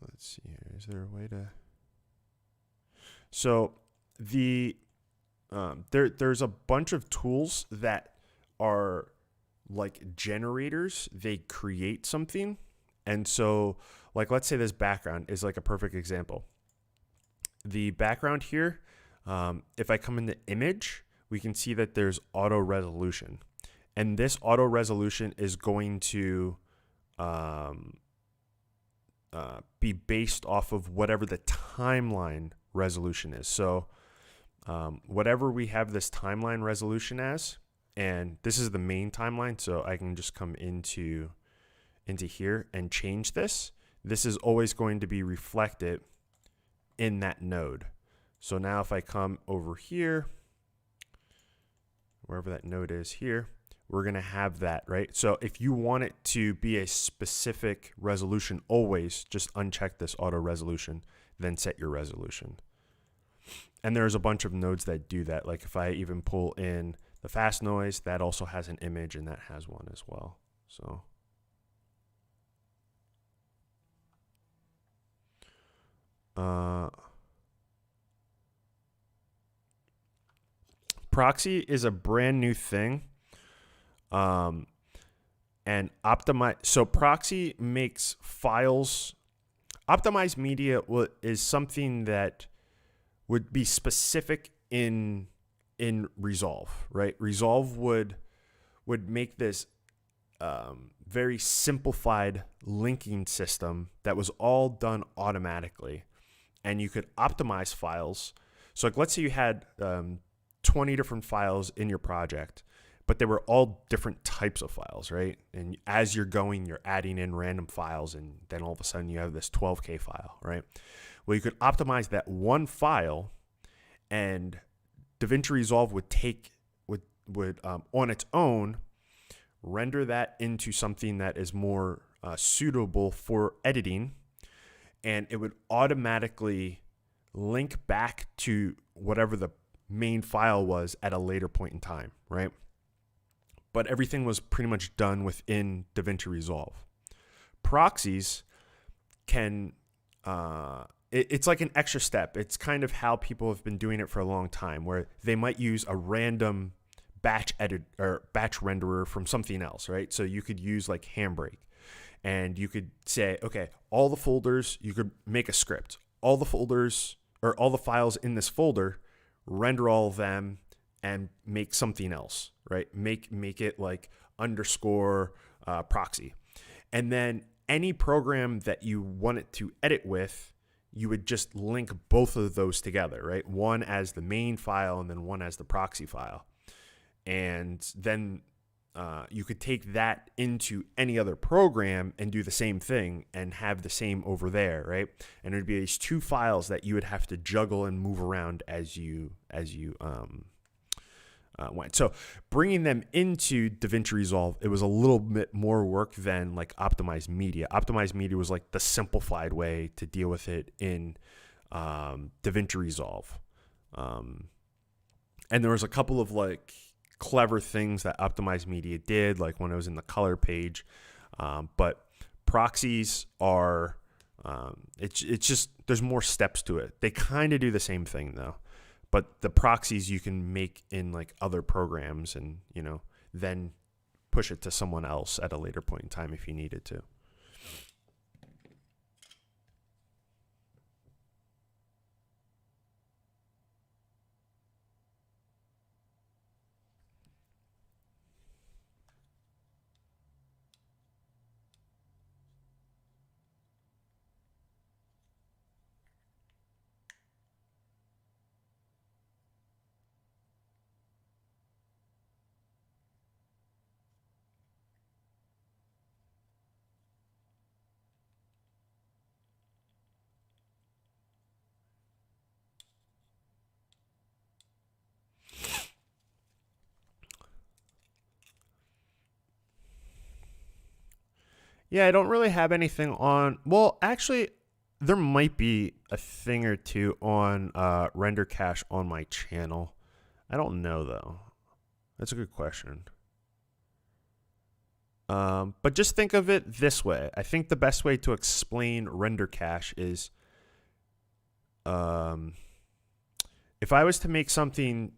Let's see here. Is there a way to? So there's a bunch of tools that are like generators. They create something, and so like let's say this background is like a perfect example. The background here, if I come into image, we can see that there's auto resolution, and this auto resolution is going to be based off of whatever the timeline resolution is. So whatever we have this timeline resolution as, and this is the main timeline, so I can just come into here and change this. This is always going to be reflected in that node. So now if I come over here, wherever that node is here, we're going to have that, right? So if you want it to be a specific resolution always, just uncheck this auto resolution, then set your resolution. And there's a bunch of nodes that do that. Like if I even pull in the fast noise, that also has an image, and that has one as well. So proxy is a brand new thing. And optimize. So proxy makes files. Optimized media is something that would be specific in Resolve, right? Resolve would make this very simplified linking system that was all done automatically, and you could optimize files. So like, let's say you had 20 different files in your project, but they were all different types of files, right? And as you're going, you're adding in random files, and then all of a sudden you have this 12K file, right? Well, you could optimize that one file, and DaVinci Resolve would on its own render that into something that is more suitable for editing, and it would automatically link back to whatever the main file was at a later point in time, right? But everything was pretty much done within DaVinci Resolve. Proxies can, it's like an extra step. It's kind of how people have been doing it for a long time, where they might use a random batch renderer from something else, right? So you could use like Handbrake, and you could say, okay, all the folders, you could make a script. All the folders, or all the files in this folder, render all of them and make something else, right? Make it like underscore proxy. And then any program that you want it to edit with, you would just link both of those together, right? One as the main file and then one as the proxy file. And then you could take that into any other program and do the same thing and have the same over there, right? And it would be these two files that you would have to juggle and move around as you went. So bringing them into DaVinci Resolve, it was a little bit more work than like Optimized Media. Optimized Media was like the simplified way to deal with it in DaVinci Resolve. And there was a couple of like clever things that Optimized Media did, like when it was in the color page. But proxies are, it's just, there's more steps to it. They kind of do the same thing though. But the proxies you can make in like other programs, and then push it to someone else at a later point in time if you needed to. Yeah, I don't really have anything on. Well, actually, there might be a thing or two on render cache on my channel. I don't know though. That's a good question. But just think of it this way. I think the best way to explain render cache is, if I was to make something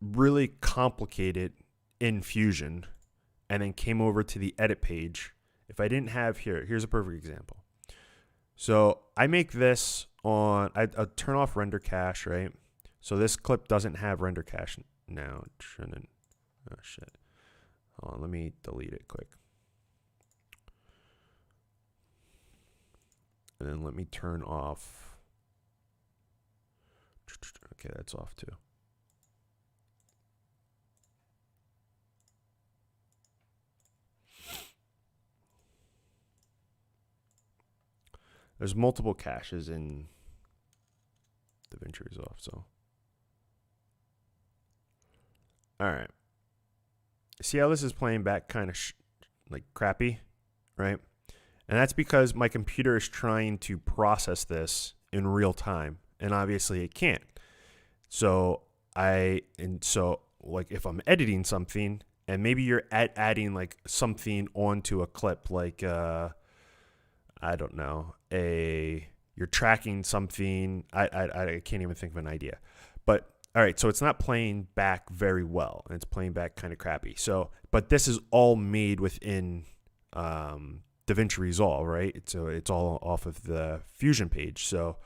really complicated in Fusion and then came over to the edit page, if I didn't have here's a perfect example. So I make this on, I turn off render cache, right? So this clip doesn't have render cache now. It shouldn't. Oh shit. Hold on, let me delete it quick. And then let me turn off. Okay, that's off too. There's multiple caches in DaVinci Resolve, so. All right. See how this is playing back kind of like crappy, right? And that's because my computer is trying to process this in real time, and obviously it can't. So like if I'm editing something, and maybe you're adding like something onto a clip, like I don't know, you're tracking something. I can't even think of an idea, but all right, so it's not playing back very well, and it's playing back kind of crappy. So, but this is all made within DaVinci Resolve, right? So it's all off of the Fusion page. So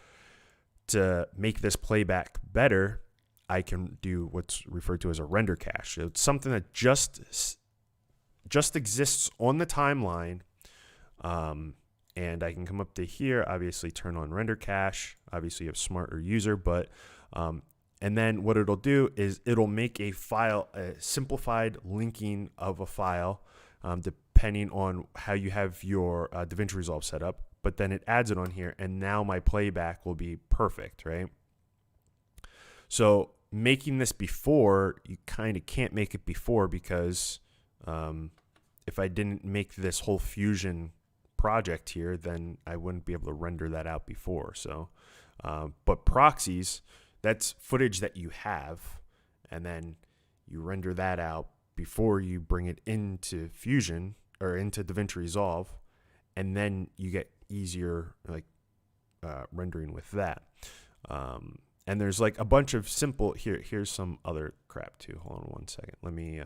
to make this playback better, I can do what's referred to as a render cache. So it's something that just exists on the timeline, and I can come up to here, obviously turn on render cache. Obviously you have smarter user, but and then what it'll do is it'll make a file, a simplified linking of a file, depending on how you have your DaVinci Resolve set up. But then it adds it on here, and now my playback will be perfect, right? So making this before, you kind of can't make it before, because if I didn't make this whole Fusion project here, then I wouldn't be able to render that out before. So, but proxies, that's footage that you have, and then you render that out before you bring it into Fusion or into DaVinci Resolve, and then you get easier like rendering with that. And there's like a bunch of simple, here's some other crap too. Hold on one second. Let me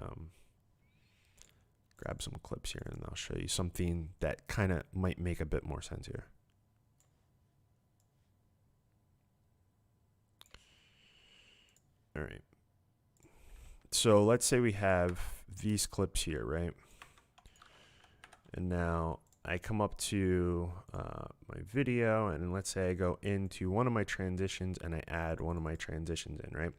grab some clips here, and I'll show you something that kind of might make a bit more sense here. All right. So let's say we have these clips here, right? And now I come up to my video, and let's say I go into one of my transitions and I add one of my transitions in, right?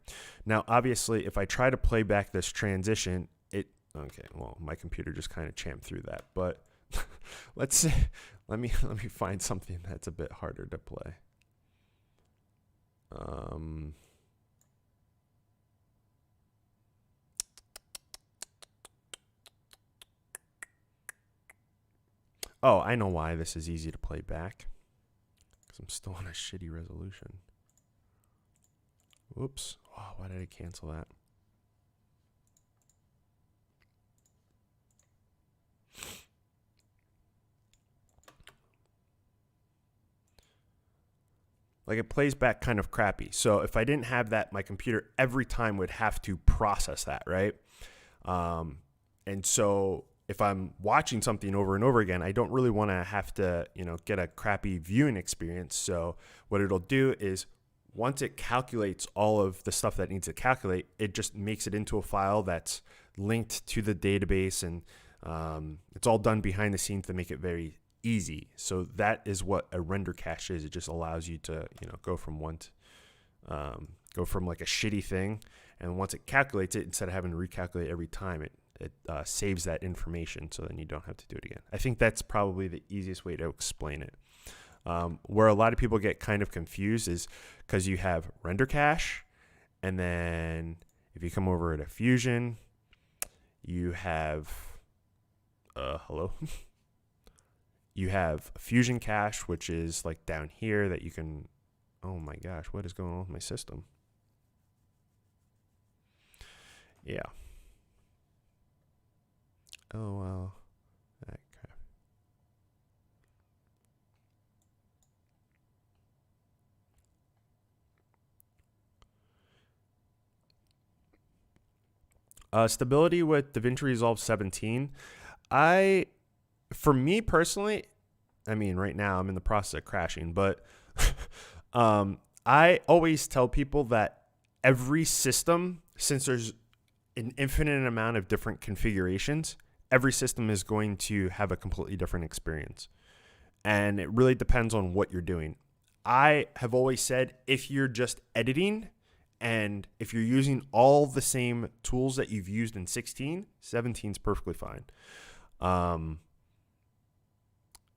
Now, obviously, if I try to play back this transition, okay, well, my computer just kind of champed through that, but let's say, let me find something that's a bit harder to play. Oh, I know why this is easy to play back. Because I'm still on a shitty resolution. Whoops. Oh, why did I cancel that? Like, it plays back kind of crappy. So if I didn't have that, my computer every time would have to process that, right? And so if I'm watching something over and over again, I don't really want to have to, get a crappy viewing experience. So what it'll do is, once it calculates all of the stuff that it needs to calculate, it just makes it into a file that's linked to the database, and it's all done behind the scenes to make it very easy. So that is what a render cache is. It just allows you to, go from go from like a shitty thing, and once it calculates it, instead of having to recalculate every time, it saves that information, so then you don't have to do it again. I think that's probably the easiest way to explain it. Where a lot of people get kind of confused is because you have render cache, and then if you come over to Fusion, you have hello. You have Fusion cache, which is like down here that you can, oh my gosh, what is going on with my system? Yeah. Oh, well. Okay. Stability with DaVinci Resolve 17. For me personally, I mean, right now I'm in the process of crashing, but I always tell people that every system, since there's an infinite amount of different configurations, every system is going to have a completely different experience. And it really depends on what you're doing. I have always said if you're just editing and if you're using all the same tools that you've used in 16, 17 is perfectly fine.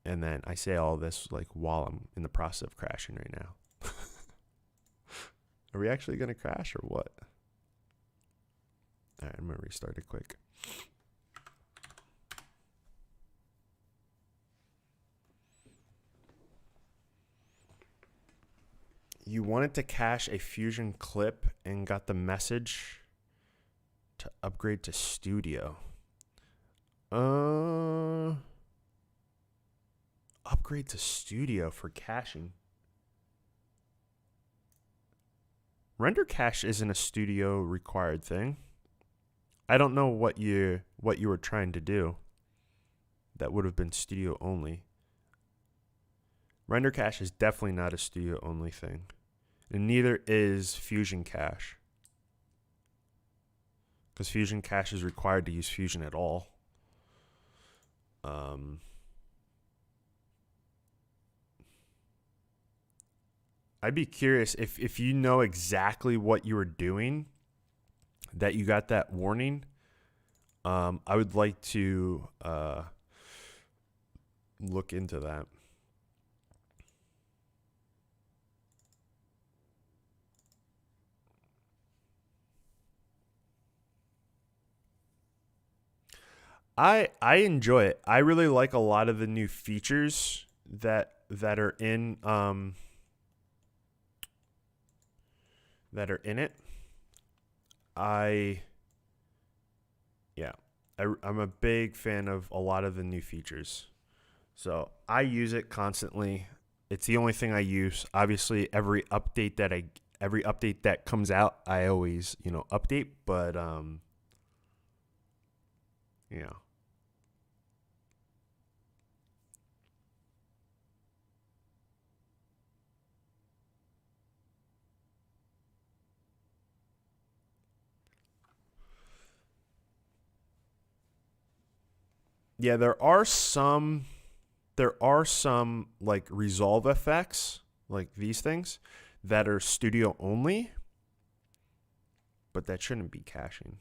And then I say all this like while I'm in the process of crashing right now. Are we actually going to crash or what? All right, I'm going to restart it quick. You wanted to cache a Fusion clip and got the message to upgrade to Studio. Upgrade to Studio for caching. Render cache isn't a Studio required thing. I don't know what you were trying to do. That would have been Studio only. Render cache is definitely not a Studio only thing. And neither is Fusion cache. Because Fusion cache is required to use Fusion at all. I'd be curious if you know exactly what you were doing, that you got that warning. I would like to look into that. I enjoy it. I really like a lot of the new features that are in it. I'm a big fan of a lot of the new features. So I use it constantly. It's the only thing I use. Obviously, every update that comes out, I always, update, but yeah, there are some like Resolve effects, like these things, that are Studio only, but that shouldn't be caching.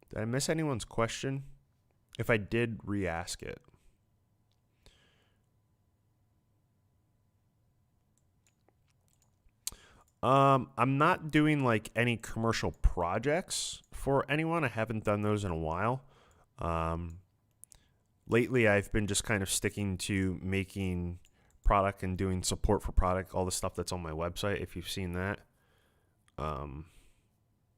Did I miss anyone's question? If I did, re-ask it. I'm not doing like any commercial projects for anyone. I haven't done those in a while. Lately, I've been just kind of sticking to making product and doing support for product, all the stuff that's on my website, if you've seen that. And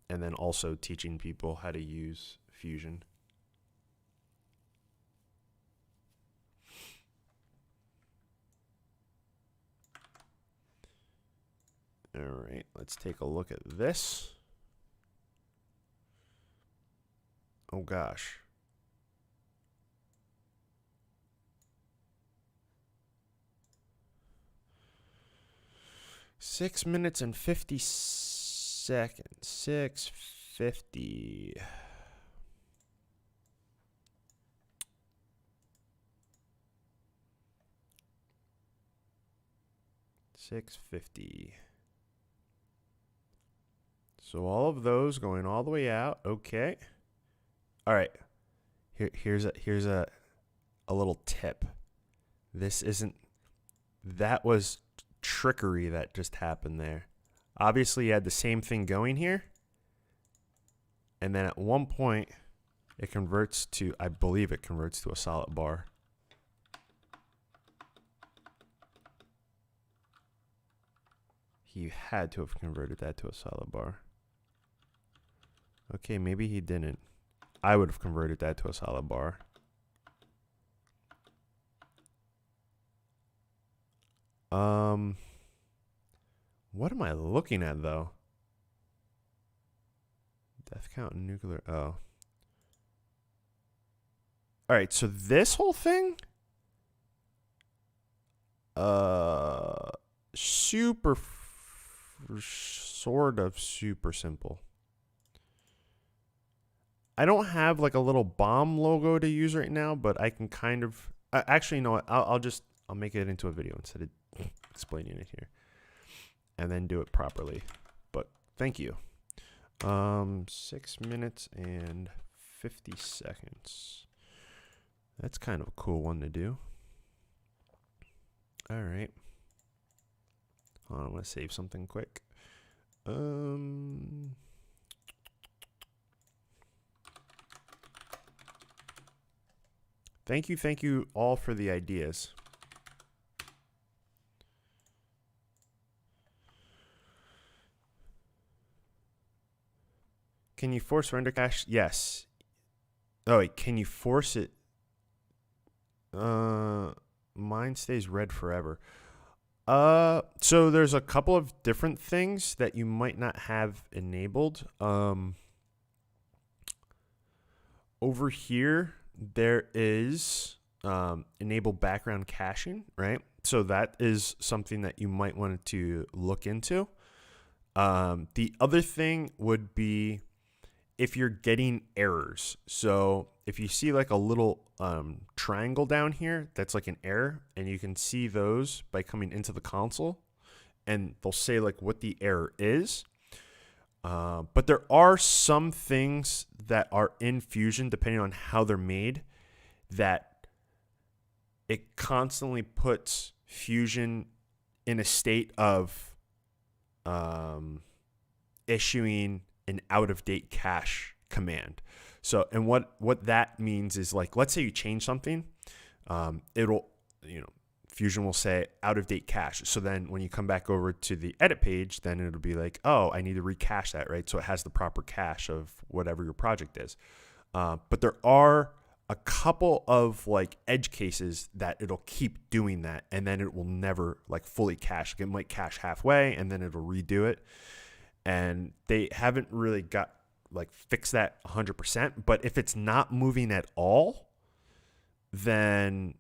then also teaching people how to use Fusion. All right, let's take a look at this. Oh gosh. Six minutes and 50 seconds. 6:50. $6.50. So all of those going all the way out. Okay. All right. Here's a little tip. That was trickery that just happened there. Obviously, you had the same thing going here. And then at one point, it converts to, I believe it converts to a solid bar. He had to have converted that to a solid bar. Okay, maybe he didn't. I would have converted that to a solid bar. What am I looking at though? Death count and nuclear. Oh. All right, so this whole thing, sort of super simple. I don't have like a little bomb logo to use right now, but I can kind of, actually, you know what? I'll make it into a video instead of explaining it here, and then do it properly. But thank you. 6 minutes and 50 seconds. That's kind of a cool one to do. All right. Hold on, I'm gonna save something quick. Thank you all for the ideas. Can you force render cache? Yes. Oh wait, can you force it? Mine stays red forever. So there's a couple of different things that you might not have enabled. Over here, there is enable background caching, right? So that is something that you might want to look into. The other thing would be if you're getting errors. So if you see like a little triangle down here, that's like an error, and you can see those by coming into the console, and they'll say like what the error is. But there are some things that are in Fusion, depending on how they're made, that it constantly puts Fusion in a state of issuing an out-of-date cache command. So, and what that means is, like, let's say you change something, it'll, Fusion will say out-of-date cache. So then when you come back over to the edit page, then it'll be like, oh, I need to recache that, right? So it has the proper cache of whatever your project is. But there are a couple of like edge cases that it'll keep doing that, and then it will never like fully cache. It might cache halfway and then it'll redo it. And they haven't really got like fixed that 100%. But if it's not moving at all, then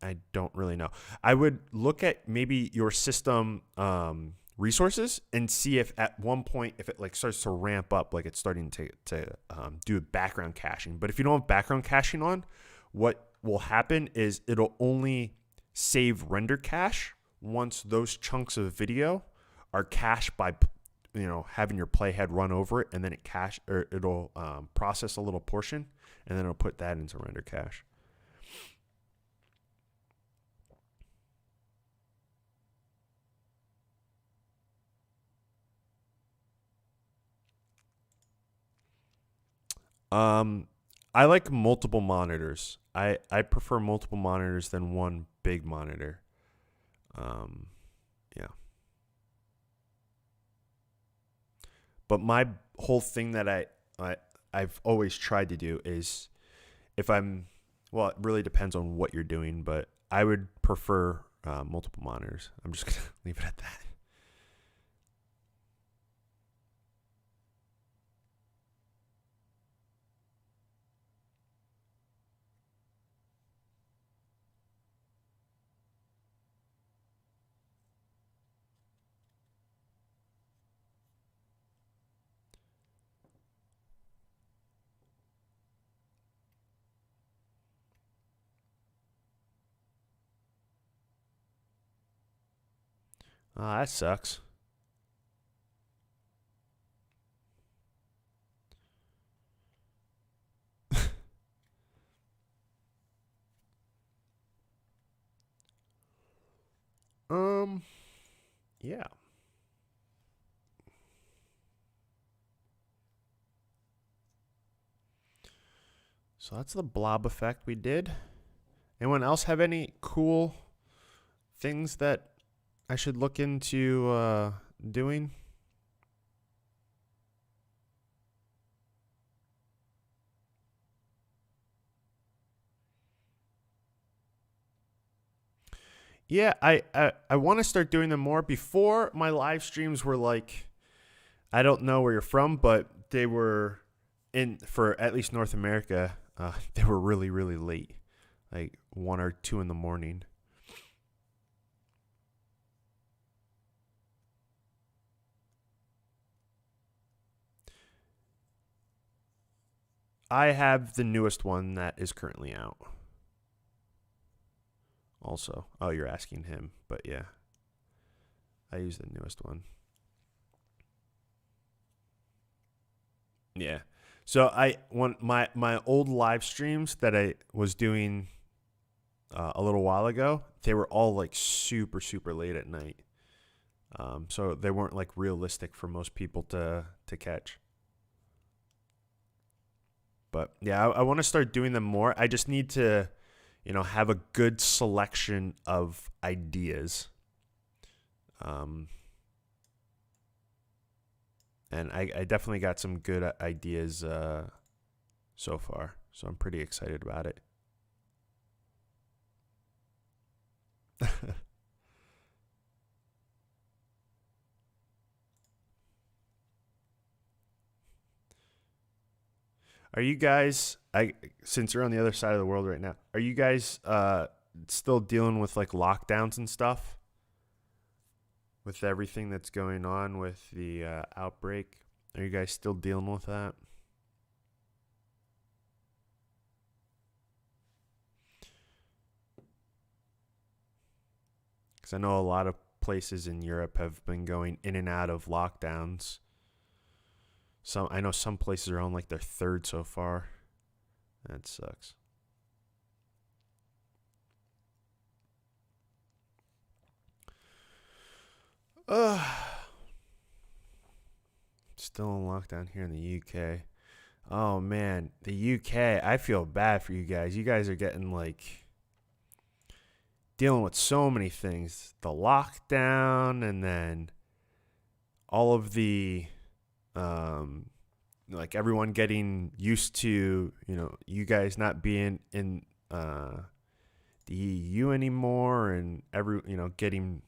I don't really know. I would look at maybe your system resources and see if at one point, if it like starts to ramp up, like it's starting to do background caching. But if you don't have background caching on, what will happen is it'll only save render cache once those chunks of video are cached by having your playhead run over it, and then it'll process a little portion, and then it'll put that into render cache. I like multiple monitors. I prefer multiple monitors than one big monitor. Yeah. But my whole thing that I've always tried to do is, if it really depends on what you're doing, but I would prefer multiple monitors. I'm just gonna leave it at that. That sucks. Yeah. So that's the blob effect we did. Anyone else have any cool things that I should look into doing? Yeah, I want to start doing them more. Before, my live streams were like, I don't know where you're from, but they were for at least North America, they were really, really late, like 1 or 2 in the morning. I have the newest one that is currently out. Also, oh, you're asking him, but yeah, I use the newest one. Yeah. So my old live streams that I was doing a little while ago, they were all like super super late at night. So they weren't like realistic for most people to catch. But yeah, I want to start doing them more. I just need to, have a good selection of ideas. And I definitely got some good ideas so far. So I'm pretty excited about it. Are you guys, since you're on the other side of the world right now, are you guys still dealing with like lockdowns and stuff? With everything that's going on with the outbreak? Are you guys still dealing with that? Because I know a lot of places in Europe have been going in and out of lockdowns. I know some places are on like their 3rd so far. That sucks. Still in lockdown here in the UK. Oh man, the UK. I feel bad for you guys. You guys are getting like dealing with so many things. The lockdown, and then all of the like everyone getting used to, you guys not being in the EU anymore, and getting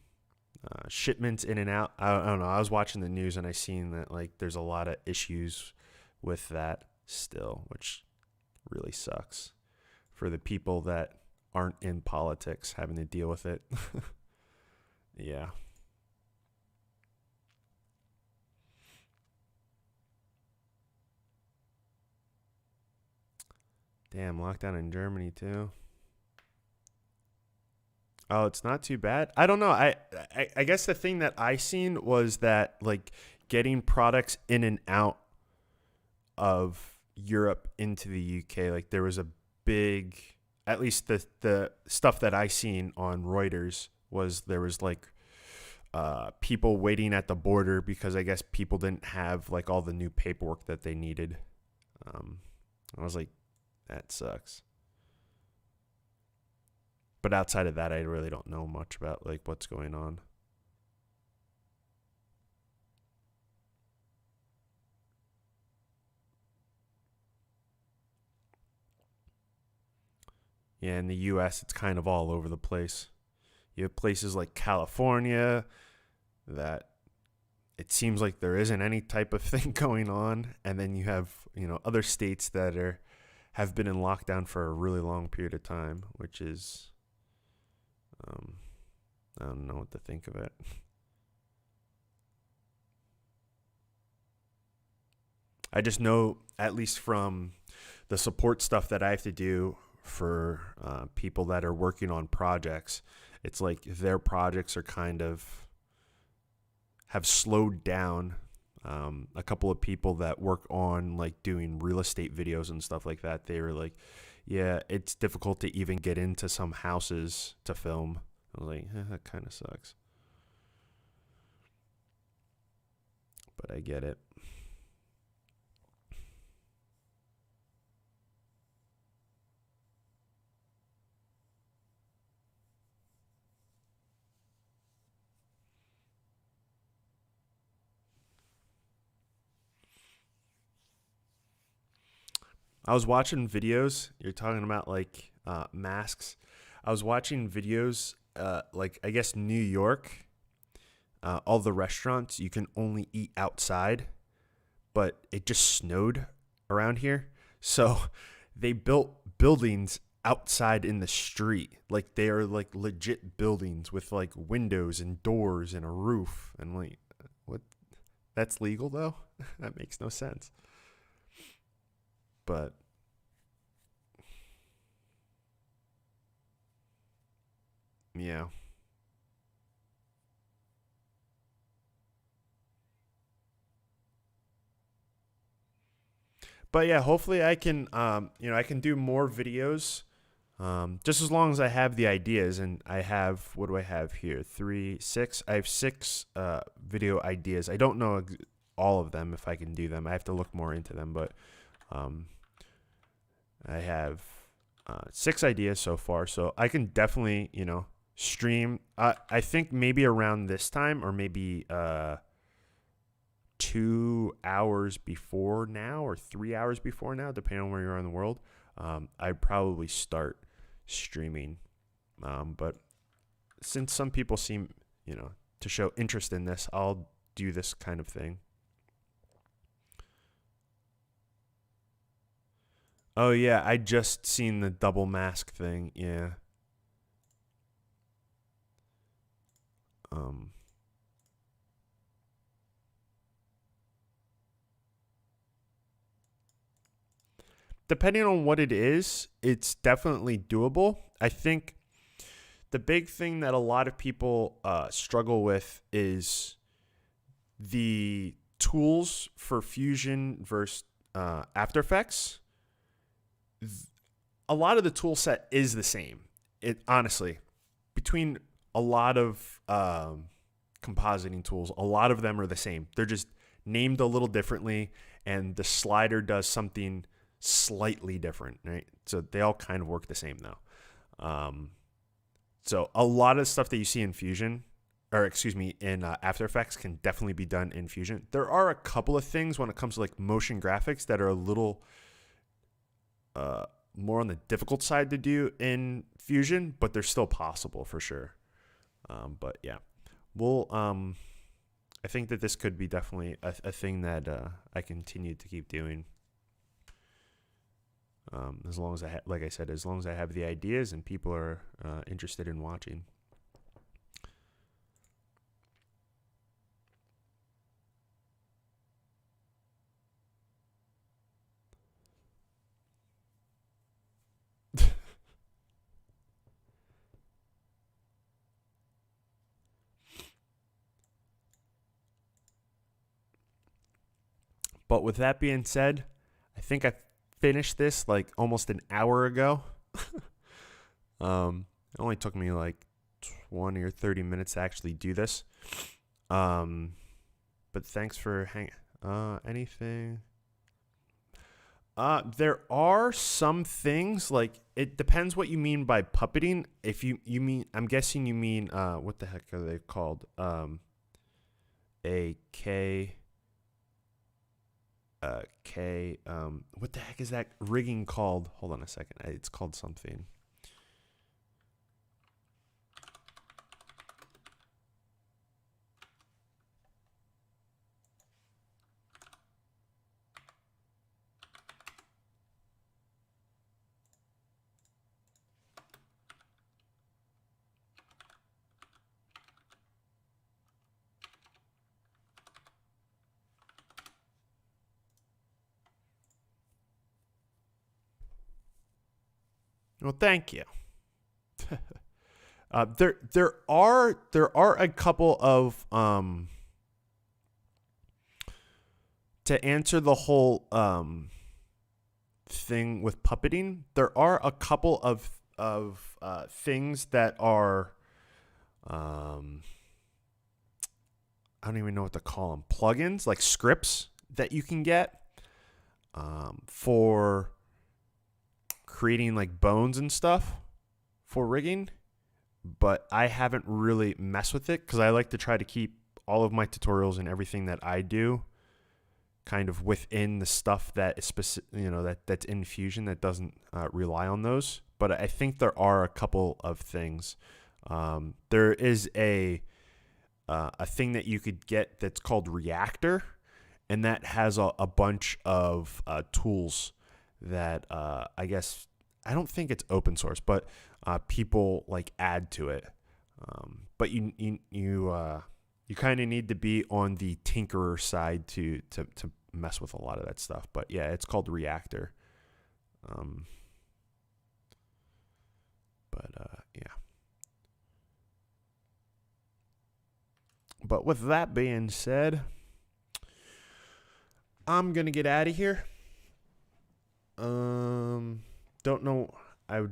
shipments in and out. I don't know. I was watching the news and I seen that like there's a lot of issues with that still, which really sucks for the people that aren't in politics having to deal with it. Yeah. Damn, lockdown in Germany too. Oh, it's not too bad. I don't know. I guess the thing that I seen was that like getting products in and out of Europe into the UK, like there was a big, at least the stuff that I seen on Reuters was there was like people waiting at the border because I guess people didn't have like all the new paperwork that they needed. I was like, that sucks. But outside of that, I really don't know much about like what's going on. Yeah, in the US, it's kind of all over the place. You have places like California that it seems like there isn't any type of thing going on, and then you have, other states that have been in lockdown for a really long period of time, which is I don't know what to think of it. I just know, at least from the support stuff that I have to do for people that are working on projects, it's like their projects are kind of have slowed down. A couple of people that work on like doing real estate videos and stuff like that, they were like, yeah, it's difficult to even get into some houses to film. I was like, that kind of sucks. But I get it. I was watching videos. You're talking about like masks. I was watching videos like I guess New York, all the restaurants you can only eat outside, but it just snowed around here. So they built buildings outside in the street. Like they are like legit buildings with like windows and doors and a roof. And like, what? That's legal though? That makes no sense. But yeah. But yeah, hopefully I can I can do more videos. Just as long as I have the ideas, and I have, what do I have here? 3, 6. I have 6 video ideas. I don't know all of them if I can do them. I have to look more into them, but um, I have 6 ideas so far, so I can definitely stream. I think maybe around this time, or maybe 2 hours before now, or 3 hours before now, depending on where you are in the world. I'd probably start streaming. But since some people seem, to show interest in this, I'll do this kind of thing. Oh yeah, I just seen the double mask thing. Yeah. Um, Depending on what it is, it's definitely doable. I think the big thing that a lot of people struggle with is the tools for Fusion versus After Effects. A lot of the tool set is the same. It honestly, between a lot of compositing tools, a lot of them are the same. They're just named a little differently, and the slider does something slightly different, right? So they all kind of work the same though. So a lot of stuff that you see in Fusion, or excuse me, in After Effects can definitely be done in Fusion. There are a couple of things when it comes to like motion graphics that are a little more on the difficult side to do in Fusion, but they're still possible for sure. But yeah, we'll. I think that this could be definitely a thing that I continue to keep doing. As long as like I said, as long as I have the ideas and people are interested in watching. But with that being said, I think I finished this like almost an hour ago. It only took me like 20 or 30 minutes to actually do this. But thanks for hanging. Anything? There are some things, like it depends what you mean by puppeting. If you mean, I'm guessing you mean what the heck are they called? A K. What the heck is that rigging called? Hold on a second. It's called something. Well, thank you. There are a couple of to answer the whole thing with puppeting. There are a couple of things that are I don't even know what to call them, plugins, like scripts that you can get for creating like bones and stuff for rigging, but I haven't really messed with it because I like to try to keep all of my tutorials and everything that I do kind of within the stuff that is that's in Fusion that doesn't rely on those. But I think there are a couple of things. There is a thing that you could get that's called Reactor, and that has a bunch of tools that I guess, I don't think it's open source, but people like add to it. But you kind of need to be on the tinkerer side to mess with a lot of that stuff. But yeah, it's called Reactor. Yeah. But with that being said, I'm gonna get out of here. Don't know. I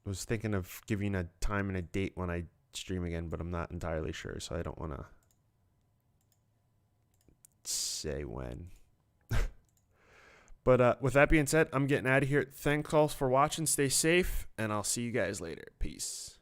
was thinking of giving a time and a date when I stream again, but I'm not entirely sure, so I don't want to say when. But with that being said, I'm getting out of here. Thanks all for watching. Stay safe, and I'll see you guys later. Peace.